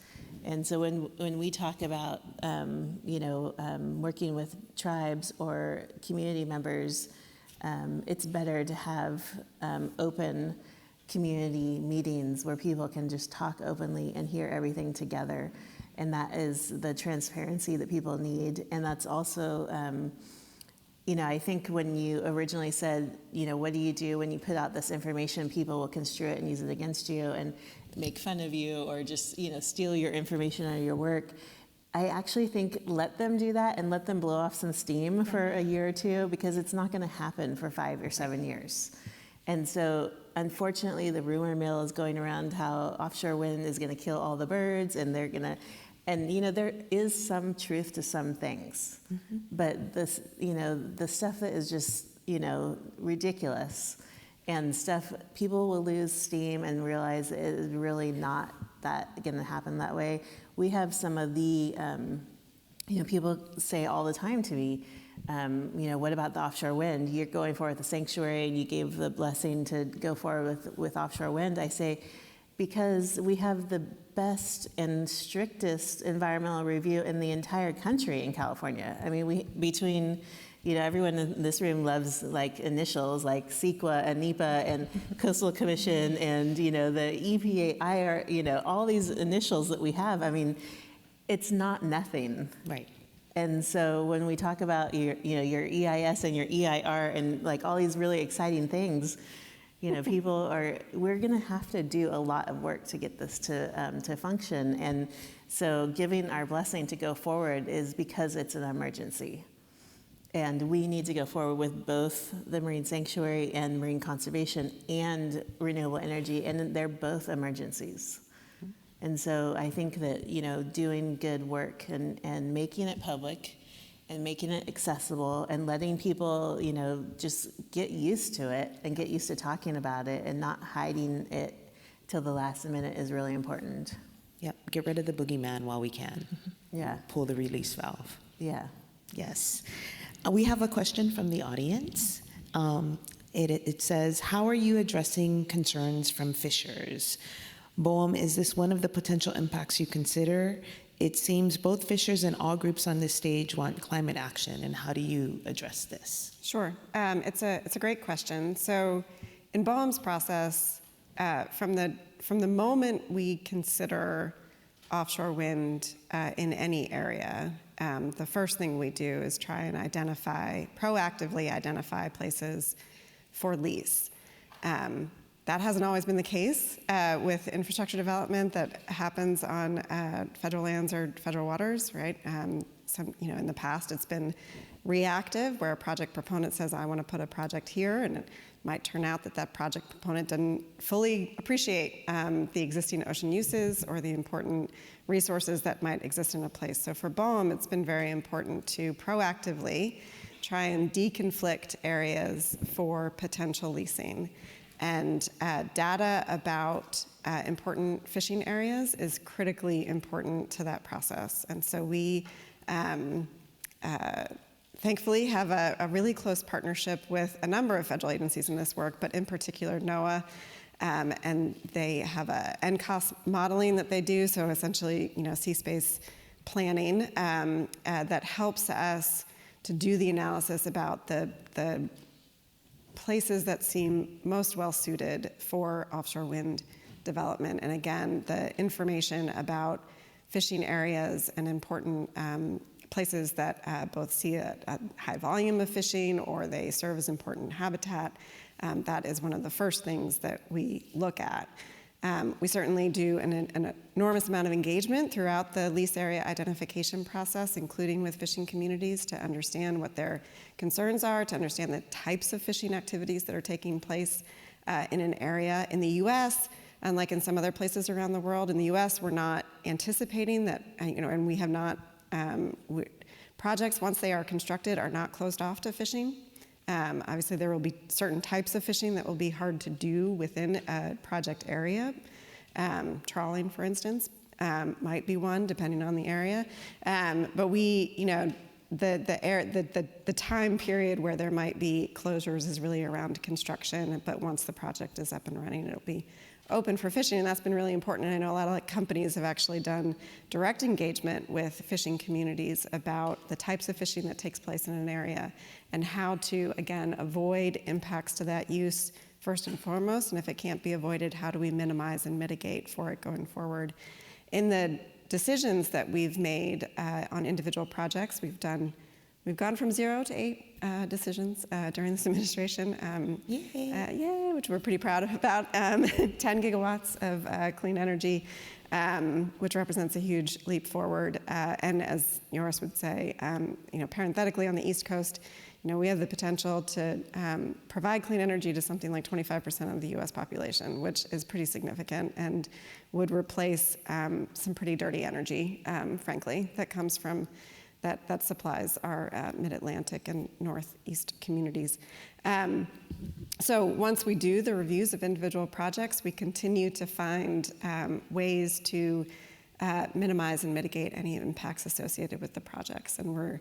And so when we talk about working with tribes or community members, it's better to have open community meetings where people can just talk openly and hear everything together. And that is the transparency that people need. And that's also, I think when you originally said, what do you do when you put out this information, people will construe it and use it against you and make fun of you or just, steal your information out of your work. I actually think let them do that and let them blow off some steam for a year or two, because it's not going to happen for 5 or 7 years. And so, unfortunately, the rumor mill is going around how offshore wind is going to kill all the birds, and they're going to. And there is some truth to some things, but this, the stuff that is just, ridiculous, and stuff, people will lose steam and realize it is really not that going to happen that way. We have some of the, people say all the time to me, what about the offshore wind? You're going forward with the sanctuary, and you gave the blessing to go forward with offshore wind. I say, because we have the best and strictest environmental review in the entire country in California. I mean, everyone in this room loves like initials like CEQA and NEPA and Coastal Commission and, the EPA, IR, all these initials that we have. I mean, it's not nothing. Right. And so when we talk about your EIS and your EIR and like all these really exciting things, we're going to have to do a lot of work to get this to function. And so giving our blessing to go forward is because it's an emergency. And we need to go forward with both the marine sanctuary and marine conservation and renewable energy, and they're both emergencies. And so I think that, doing good work and making it public and making it accessible and letting people, just get used to it and get used to talking about it and not hiding it till the last minute is really important. Yep, get rid of the boogeyman while we can. Yeah. Pull the release valve. Yeah. Yes. We have a question from the audience. It says, how are you addressing concerns from fishers? Boehm, is this one of the potential impacts you consider? It seems both fishers and all groups on this stage want climate action, and how do you address this? Sure, it's a great question. So in Boehm's process, from the moment we consider offshore wind in any area, the first thing we do is try and proactively identify places for lease. That hasn't always been the case with infrastructure development that happens on federal lands or federal waters, right? In the past, it's been reactive, where a project proponent says, I want to put a project here, and it might turn out that project proponent didn't fully appreciate the existing ocean uses or the important resources that might exist in a place. So for Boehm, it's been very important to proactively try and deconflict areas for potential leasing. And data about important fishing areas is critically important to that process. And so we thankfully have a really close partnership with a number of federal agencies in this work, but in particular NOAA. And they have a NCOS modeling that they do, so essentially, sea space planning that helps us to do the analysis about the places that seem most well suited for offshore wind development. And again, the information about fishing areas and important places that both see a high volume of fishing or they serve as important habitat, that is one of the first things that we look at. We certainly do an enormous amount of engagement throughout the lease area identification process, including with fishing communities, to understand what their concerns are, to understand the types of fishing activities that are taking place in an area. In the US, unlike in some other places around the world, in the US, we're not anticipating that, and we have not, projects, once they are constructed, are not closed off to fishing. Obviously, there will be certain types of fishing that will be hard to do within a project area. Trawling, for instance, might be one, depending on the area. But we, the time period where there might be closures is really around construction. But once the project is up and running, it'll be open for fishing, and that's been really important. And I know a lot of companies have actually done direct engagement with fishing communities about the types of fishing that takes place in an area and how to, again, avoid impacts to that use first and foremost, and if it can't be avoided, how do we minimize and mitigate for it going forward. In the decisions that we've made on individual projects, we've gone from 0 to 8 decisions during this administration. Yay, which we're pretty proud about. 10 gigawatts of clean energy, which represents a huge leap forward. And as Joris would say, parenthetically on the East Coast, we have the potential to provide clean energy to something like 25% of the US population, which is pretty significant and would replace some pretty dirty energy, frankly, that comes from that supplies our mid-Atlantic and Northeast communities. So once we do the reviews of individual projects, we continue to find ways to minimize and mitigate any impacts associated with the projects. And we're,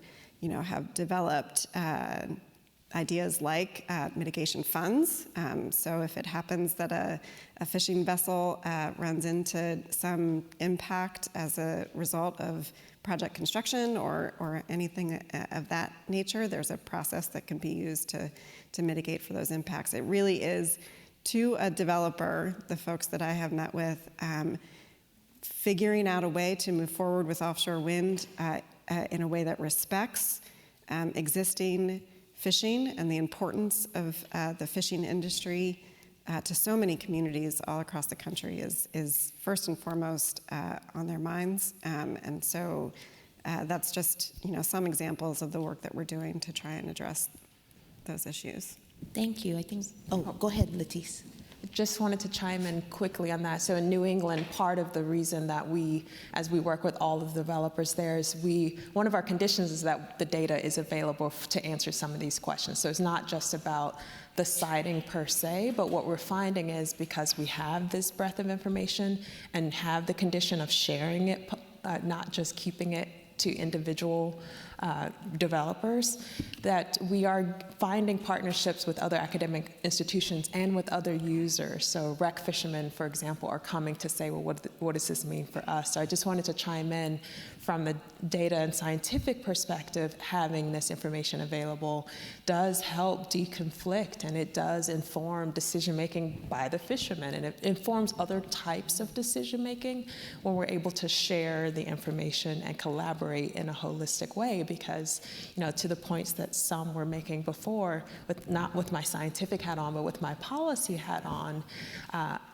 have developed ideas like mitigation funds. So if it happens that a fishing vessel runs into some impact as a result of project construction or anything of that nature, there's a process that can be used to mitigate for those impacts. It really is, to a developer, the folks that I have met with, figuring out a way to move forward with offshore wind in a way that respects existing fishing and the importance of the fishing industry to so many communities all across the country is first and foremost on their minds. And so that's just some examples of the work that we're doing to try and address those issues. Thank you. I think, go ahead, Letice. Just wanted to chime in quickly on that. So in New England, part of the reason that as we work with all of the developers there, is one of our conditions is that the data is available to answer some of these questions. So it's not just about the siting per se, but what we're finding is because we have this breadth of information and have the condition of sharing it, not just keeping it to individual developers, that we are finding partnerships with other academic institutions and with other users. So wreck fishermen, for example, are coming to say, well, what does this mean for us? So I just wanted to chime in from the data and scientific perspective. Having this information available does help deconflict, and it does inform decision-making by the fishermen, and it informs other types of decision-making when we're able to share the information and collaborate in a holistic way. Because, to the points that some were making before, not with my scientific hat on, but with my policy hat on,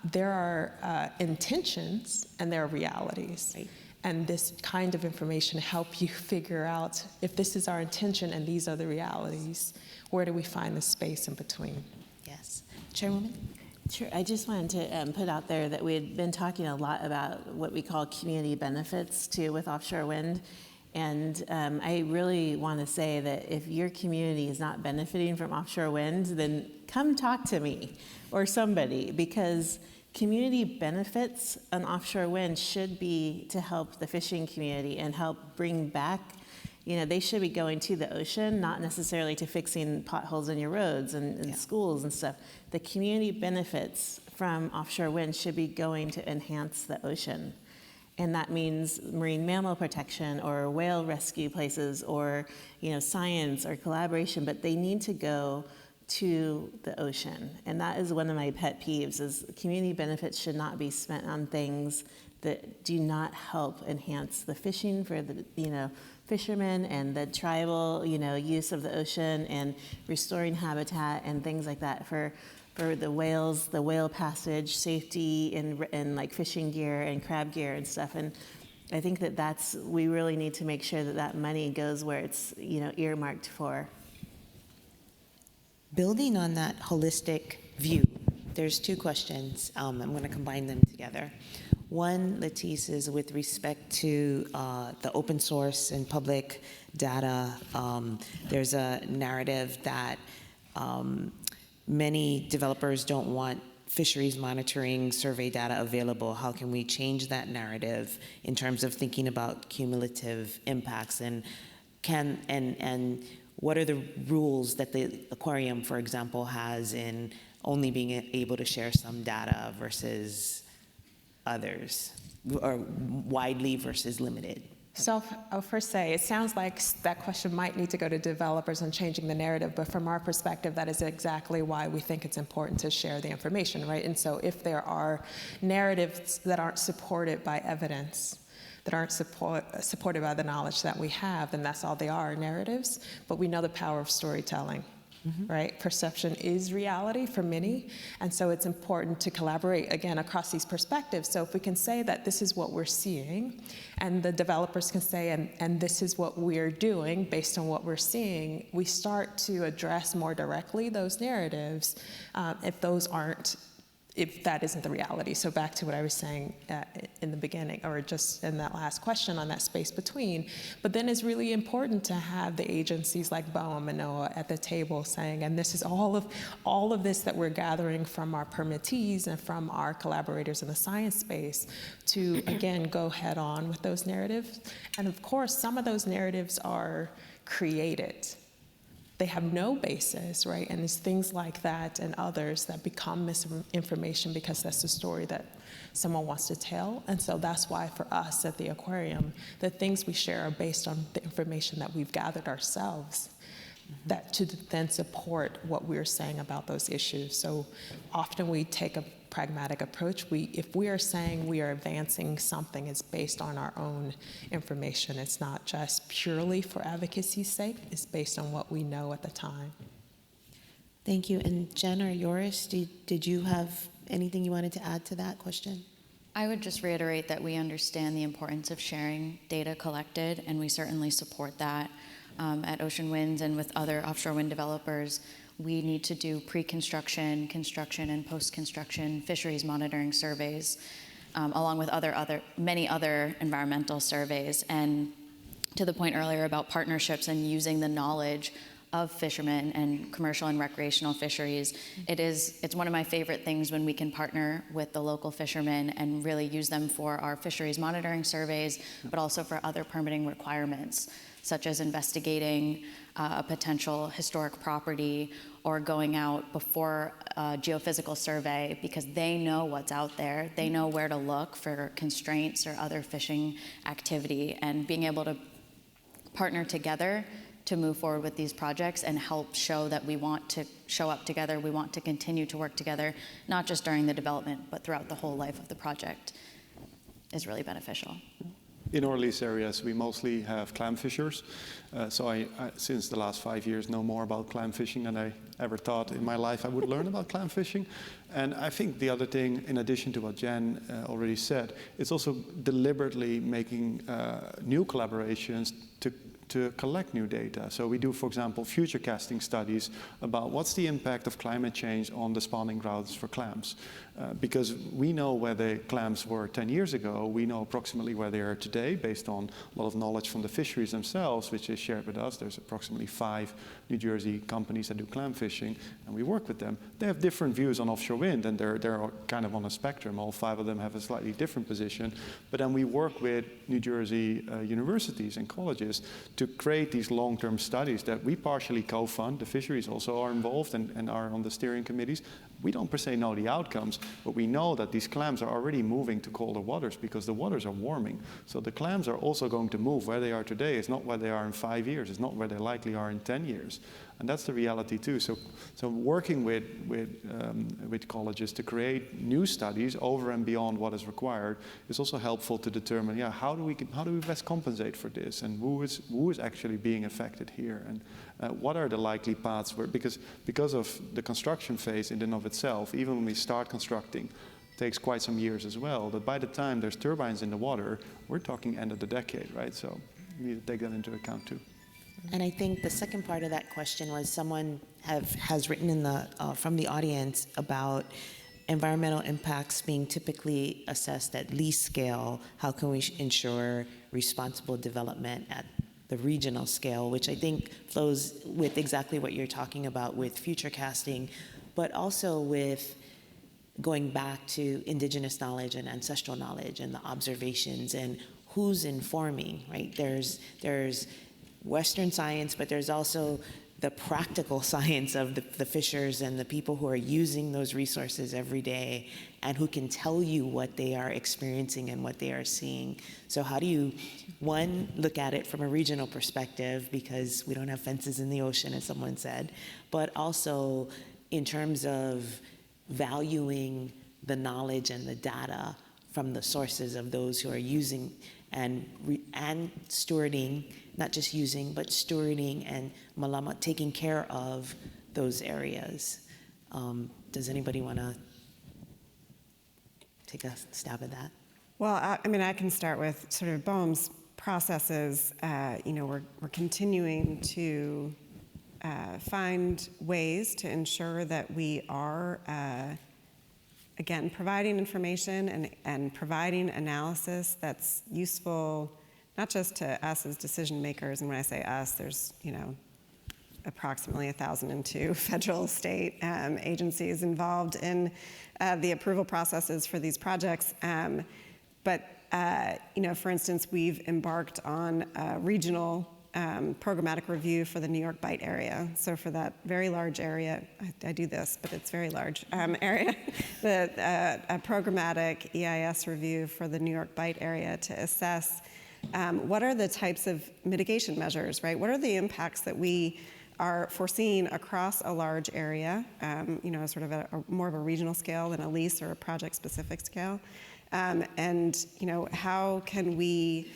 there are intentions and there are realities. Right. And this kind of information help you figure out, if this is our intention and these are the realities, where do we find the space in between? Yes. Chairwoman? Sure. I just wanted to put out there that we had been talking a lot about what we call community benefits too with offshore wind. And I really want to say that if your community is not benefiting from offshore wind, then come talk to me or somebody, because community benefits on offshore wind should be to help the fishing community and help bring back, they should be going to the ocean, not necessarily to fixing potholes in your roads and schools and stuff. The community benefits from offshore wind should be going to enhance the ocean. And that means marine mammal protection or whale rescue places or, science or collaboration, but they need to go to the ocean. And that is one of my pet peeves, is community benefits should not be spent on things that do not help enhance the fishing for the, fishermen and the tribal, use of the ocean and restoring habitat and things like that for the whales, the whale passage, safety and like fishing gear and crab gear and stuff. And I think that we really need to make sure that money goes where it's, earmarked for. Building on that holistic view, there's two questions. I'm going to combine them together. One, Letice, is with respect to the open source and public data. There's a narrative that many developers don't want fisheries monitoring survey data available. How can we change that narrative in terms of thinking about cumulative impacts, and what are the rules that the aquarium, for example, has in only being able to share some data versus others, or widely versus limited? So I'll first say, it sounds like that question might need to go to developers and changing the narrative, but from our perspective, that is exactly why we think it's important to share the information, right? And so if there are narratives that aren't supported by evidence, that aren't supported by the knowledge that we have, then that's all they are, narratives. But we know the power of storytelling. Mm-hmm. Right? Perception is reality for many, and so it's important to collaborate, again, across these perspectives. So if we can say that this is what we're seeing, and the developers can say, and this is what we're doing based on what we're seeing, we start to address more directly those narratives if that isn't the reality. So back to what I was saying in the beginning, or just in that last question on that space between. But then it's really important to have the agencies like BOEM and NOAA at the table saying, and this is all of this that we're gathering from our permittees and from our collaborators in the science space, to, again, go head on with those narratives. And of course, some of those narratives are created. They have no basis, right? And it's things like that and others that become misinformation because that's the story that someone wants to tell. And so that's why for us at the aquarium, the things we share are based on the information that we've gathered ourselves, that to then support what we're saying about those issues. So often we take a pragmatic approach. If we are saying we are advancing something, it's based on our own information. It's not just purely for advocacy's sake. It's based on what we know at the time. Thank you. And Jen or Joris, did you have anything you wanted to add to that question? I would just reiterate that we understand the importance of sharing data collected, and we certainly support that. At Ocean Winds and with other offshore wind developers, we need to do pre-construction, construction, and post-construction fisheries monitoring surveys, along with many other environmental surveys. And to the point earlier about partnerships and using the knowledge of fishermen and commercial and recreational fisheries, it's one of my favorite things when we can partner with the local fishermen and really use them for our fisheries monitoring surveys, but also for other permitting requirements, such as investigating a potential historic property or going out before a geophysical survey, because they know what's out there. They know where to look for constraints or other fishing activity, and being able to partner together to move forward with these projects and help show that we want to show up together, we want to continue to work together, not just during the development, but throughout the whole life of the project, is really beneficial. In our lease areas, we mostly have clam fishers. So I, since the last 5 years, know more about clam fishing than I ever thought in my life I would learn about clam fishing. And I think the other thing, in addition to what Jen already said, it's also deliberately making new collaborations to collect new data. So we do, for example, future casting studies about what's the impact of climate change on the spawning grounds for clams. Because we know where the clams were 10 years ago, we know approximately where they are today based on a lot of knowledge from the fisheries themselves, which they shared with us. There's approximately 5 New Jersey companies that do clam fishing, and we work with them. They have different views on offshore wind, and they're kind of on a spectrum. All 5 of them have a slightly different position. But then we work with New Jersey universities and colleges to create these long-term studies that we partially co-fund. The fisheries also are involved and are on the steering committees. We don't per se know the outcomes, but we know that these clams are already moving to colder waters because the waters are warming. So the clams are also going to move. Where they are today is not where they are in 5 years. It's not where they likely are in 10 years. And that's the reality too. So working with colleges to create new studies over and beyond what is required is also helpful to determine, how do we best compensate for this, and who is actually being affected here, and what are the likely paths where, because of the construction phase in and of itself, even when we start constructing, takes quite some years as well. But by the time there's turbines in the water, we're talking end of the decade, right? So we need to take that into account too. And I think the second part of that question was someone has written in from the audience about environmental impacts being typically assessed at lease scale. How can we ensure responsible development at the regional scale, which I think flows with exactly what you're talking about with future casting, but also with going back to indigenous knowledge and ancestral knowledge and the observations and who's informing, right? There's Western science, but there's also the practical science of the fishers and the people who are using those resources every day and who can tell you what they are experiencing and what they are seeing. So how do you, one, look at it from a regional perspective, because we don't have fences in the ocean, as someone said, but also in terms of valuing the knowledge and the data from the sources of those who are using and stewarding, not just using, but stewarding and taking care of those areas. Does anybody want to take a stab at that? Well, I mean, I can start with sort of BOEM's processes. We're continuing to find ways to ensure that we are, again, providing information and providing analysis that's useful, not just to us as decision makers. And when I say us, there's, approximately 1,002 federal, state agencies involved in the approval processes for these projects. But for instance, we've embarked on a regional programmatic review for the New York Bight area. So for that very large area, I do this, but it's very large area, a programmatic EIS review for the New York Bight area to assess what are the types of mitigation measures, right? What are the impacts that we are foreseeing across a large area, sort of more of a regional scale than a lease or a project-specific scale, and how can we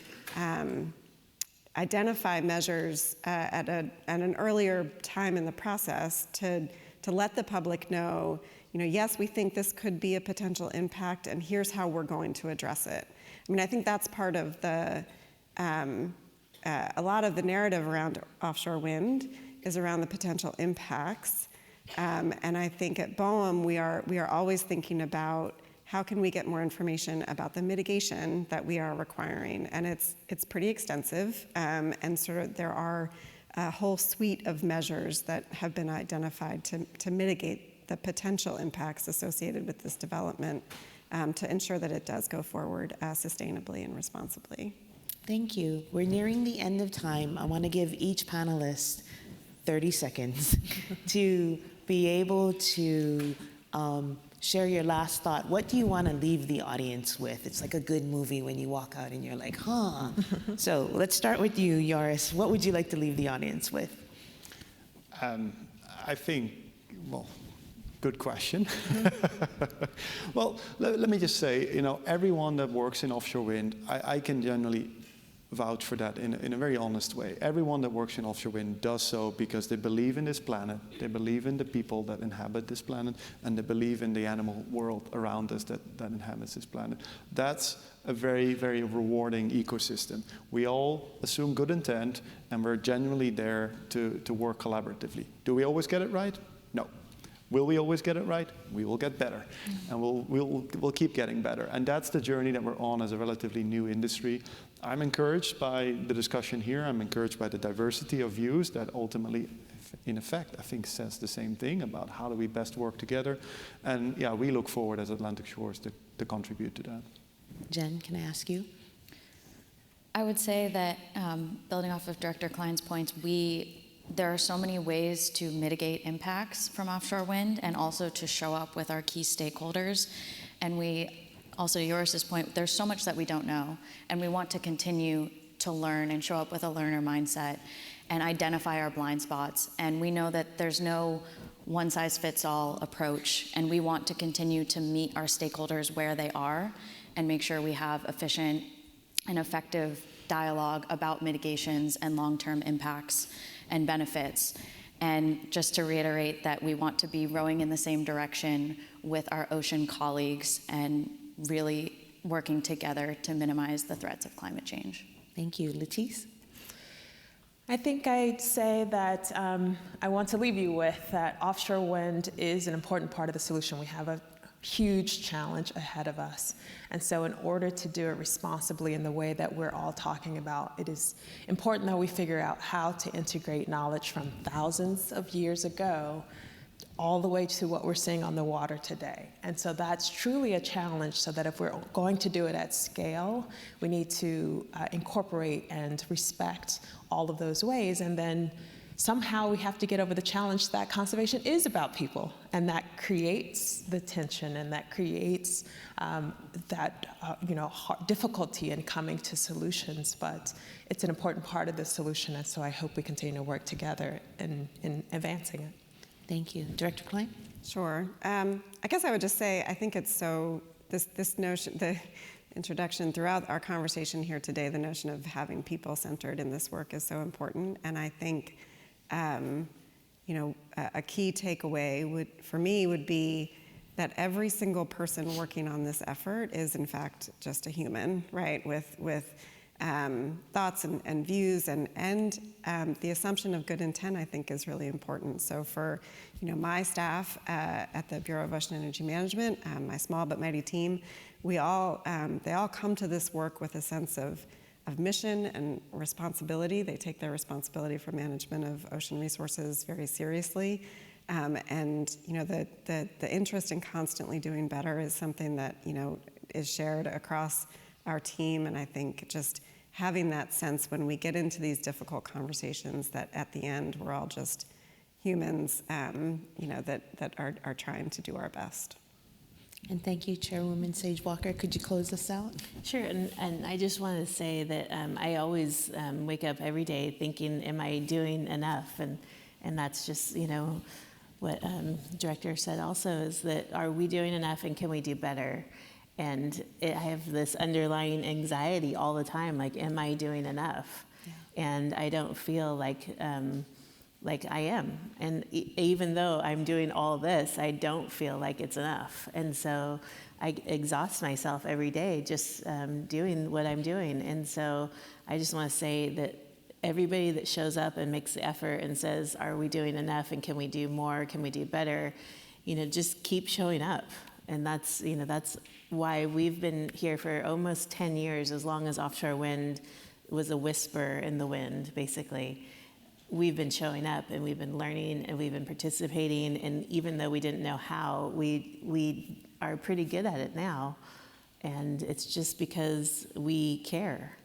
identify measures at an earlier time in the process to let the public know, yes, we think this could be a potential impact, and here's how we're going to address it. I mean, I think that's part of a lot of the narrative around offshore wind is around the potential impacts. And I think at BOEM, we are always thinking about how can we get more information about the mitigation that we are requiring. And it's pretty extensive, and sort of there are a whole suite of measures that have been identified to mitigate the potential impacts associated with this development, to ensure that it does go forward sustainably and responsibly. Thank you. We're nearing the end of time. I want to give each panelist 30 seconds to be able to share your last thought. What do you want to leave the audience with? It's like a good movie when you walk out and you're like, huh. So let's start with you, Joris. What would you like to leave the audience with? I think, well, good question. Well, let me just say, everyone that works in offshore wind, I can generally vouch for that in a very honest way. Everyone that works in offshore wind does so because they believe in this planet, they believe in the people that inhabit this planet, and they believe in the animal world around us that inhabits this planet. That's a very, very rewarding ecosystem. We all assume good intent, and we're genuinely there to work collaboratively. Do we always get it right? No. Will we always get it right? We will get better, and we'll keep getting better. And that's the journey that we're on as a relatively new industry. I'm encouraged by the discussion here. I'm encouraged by the diversity of views that ultimately, in effect, I think says the same thing about how do we best work together. And yeah, we look forward as Atlantic Shores to contribute to that. Jen, can I ask you? I would say that, building off of Director Klein's points, there are so many ways to mitigate impacts from offshore wind and also to show up with our key stakeholders. And also Joris's point, there's so much that we don't know, and we want to continue to learn and show up with a learner mindset and identify our blind spots. And we know that there's no one-size-fits-all approach, and we want to continue to meet our stakeholders where they are and make sure we have efficient and effective dialogue about mitigations and long-term impacts and benefits. And just to reiterate that we want to be rowing in the same direction with our ocean colleagues and really working together to minimize the threats of climate change. Thank you. Letice? I think I'd say that I want to leave you with that offshore wind is an important part of the solution. We have a huge challenge ahead of us. And so in order to do it responsibly in the way that we're all talking about, it is important that we figure out how to integrate knowledge from thousands of years ago all the way to what we're seeing on the water today. And so that's truly a challenge, so that if we're going to do it at scale, we need to incorporate and respect all of those ways. And then somehow we have to get over the challenge that conservation is about people, and that creates the tension, and that creates difficulty in coming to solutions. But it's an important part of the solution, and so I hope we continue to work together in advancing it. Thank you. Director Klein? Sure. I guess I would just say, I think it's so, this notion, the introduction throughout our conversation here today, the notion of having people centered in this work is so important. And I think, a key takeaway for me would be that every single person working on this effort is in fact just a human, right? With thoughts and views, and the assumption of good intent, I think, is really important. So for my staff at the Bureau of Ocean Energy Management, my small but mighty team, they all come to this work with a sense of mission and responsibility. They take their responsibility for management of ocean resources very seriously. And the interest in constantly doing better is something that is shared across our team. And I think just having that sense when we get into these difficult conversations that at the end we're all just humans, that are trying to do our best. And thank you, Chairwoman Sage Walker. Could you close us out? Sure, and I just want to say that I always wake up every day thinking, am I doing enough? And that's just, what Director said also, is that are we doing enough and can we do better? And I have this underlying anxiety all the time, like, am I doing enough? Yeah. And I don't feel like Like I am. And even though I'm doing all this, I don't feel like it's enough. And so I exhaust myself every day just doing what I'm doing. And so I just want to say that everybody that shows up and makes the effort and says, are we doing enough and can we do more, can we do better, just keep showing up. And that's why we've been here for almost 10 years, as long as offshore wind was a whisper in the wind, basically. We've been showing up and we've been learning and we've been participating, and even though we didn't know how, we are pretty good at it now, and it's just because we care.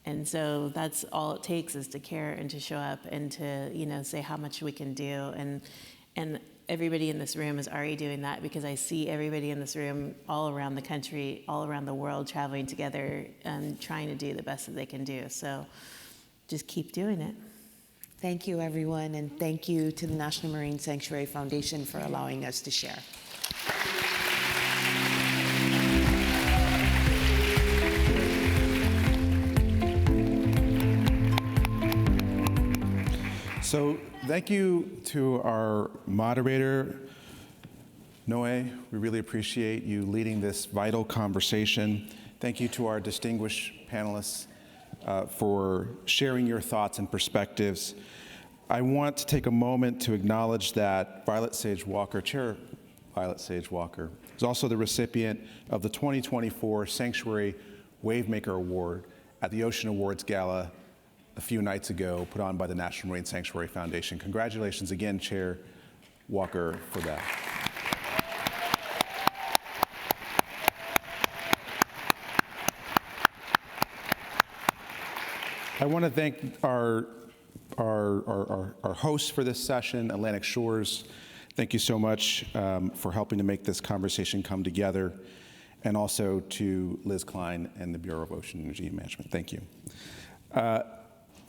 And so that's all it takes, is to care and to show up and to say how much we can do, and everybody in this room is already doing that, because I see everybody in this room all around the country, all around the world, traveling together and trying to do the best that they can do. So just keep doing it. Thank you, everyone, and thank you to the National Marine Sanctuary Foundation for allowing us to share. So thank you to our moderator, Noe. We really appreciate you leading this vital conversation. Thank you to our distinguished panelists for sharing your thoughts and perspectives. I want to take a moment to acknowledge that Violet Sage Walker, Chair Violet Sage Walker, is also the recipient of the 2024 Sanctuary Wavemaker Award at the Ocean Awards Gala a few nights ago, put on by the National Marine Sanctuary Foundation. Congratulations again, Chair Walker, for that. I want to thank our hosts for this session, Atlantic Shores. Thank you so much for helping to make this conversation come together, and also to Liz Klein and the Bureau of Ocean Energy Management. Thank you.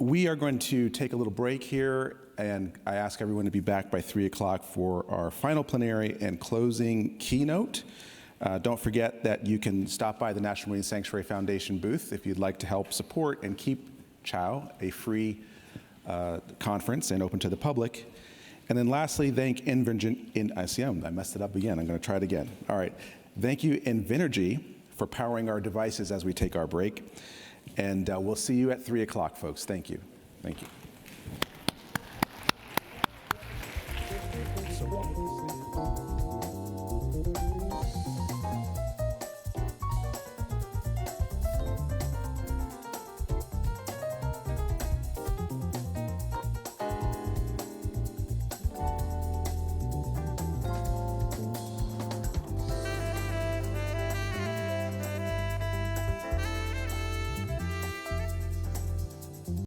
We are going to take a little break here, and I ask everyone to be back by 3 o'clock for our final plenary and closing keynote. Don't forget that you can stop by the National Marine Sanctuary Foundation booth if you'd like to help support and keep CHOW a free conference and open to the public. And then lastly, thank I messed it up again. I'm going to try it again. All right. Thank you, Invenergy, for powering our devices as we take our break. And we'll see you at 3 o'clock, folks. Thank you. Thank you.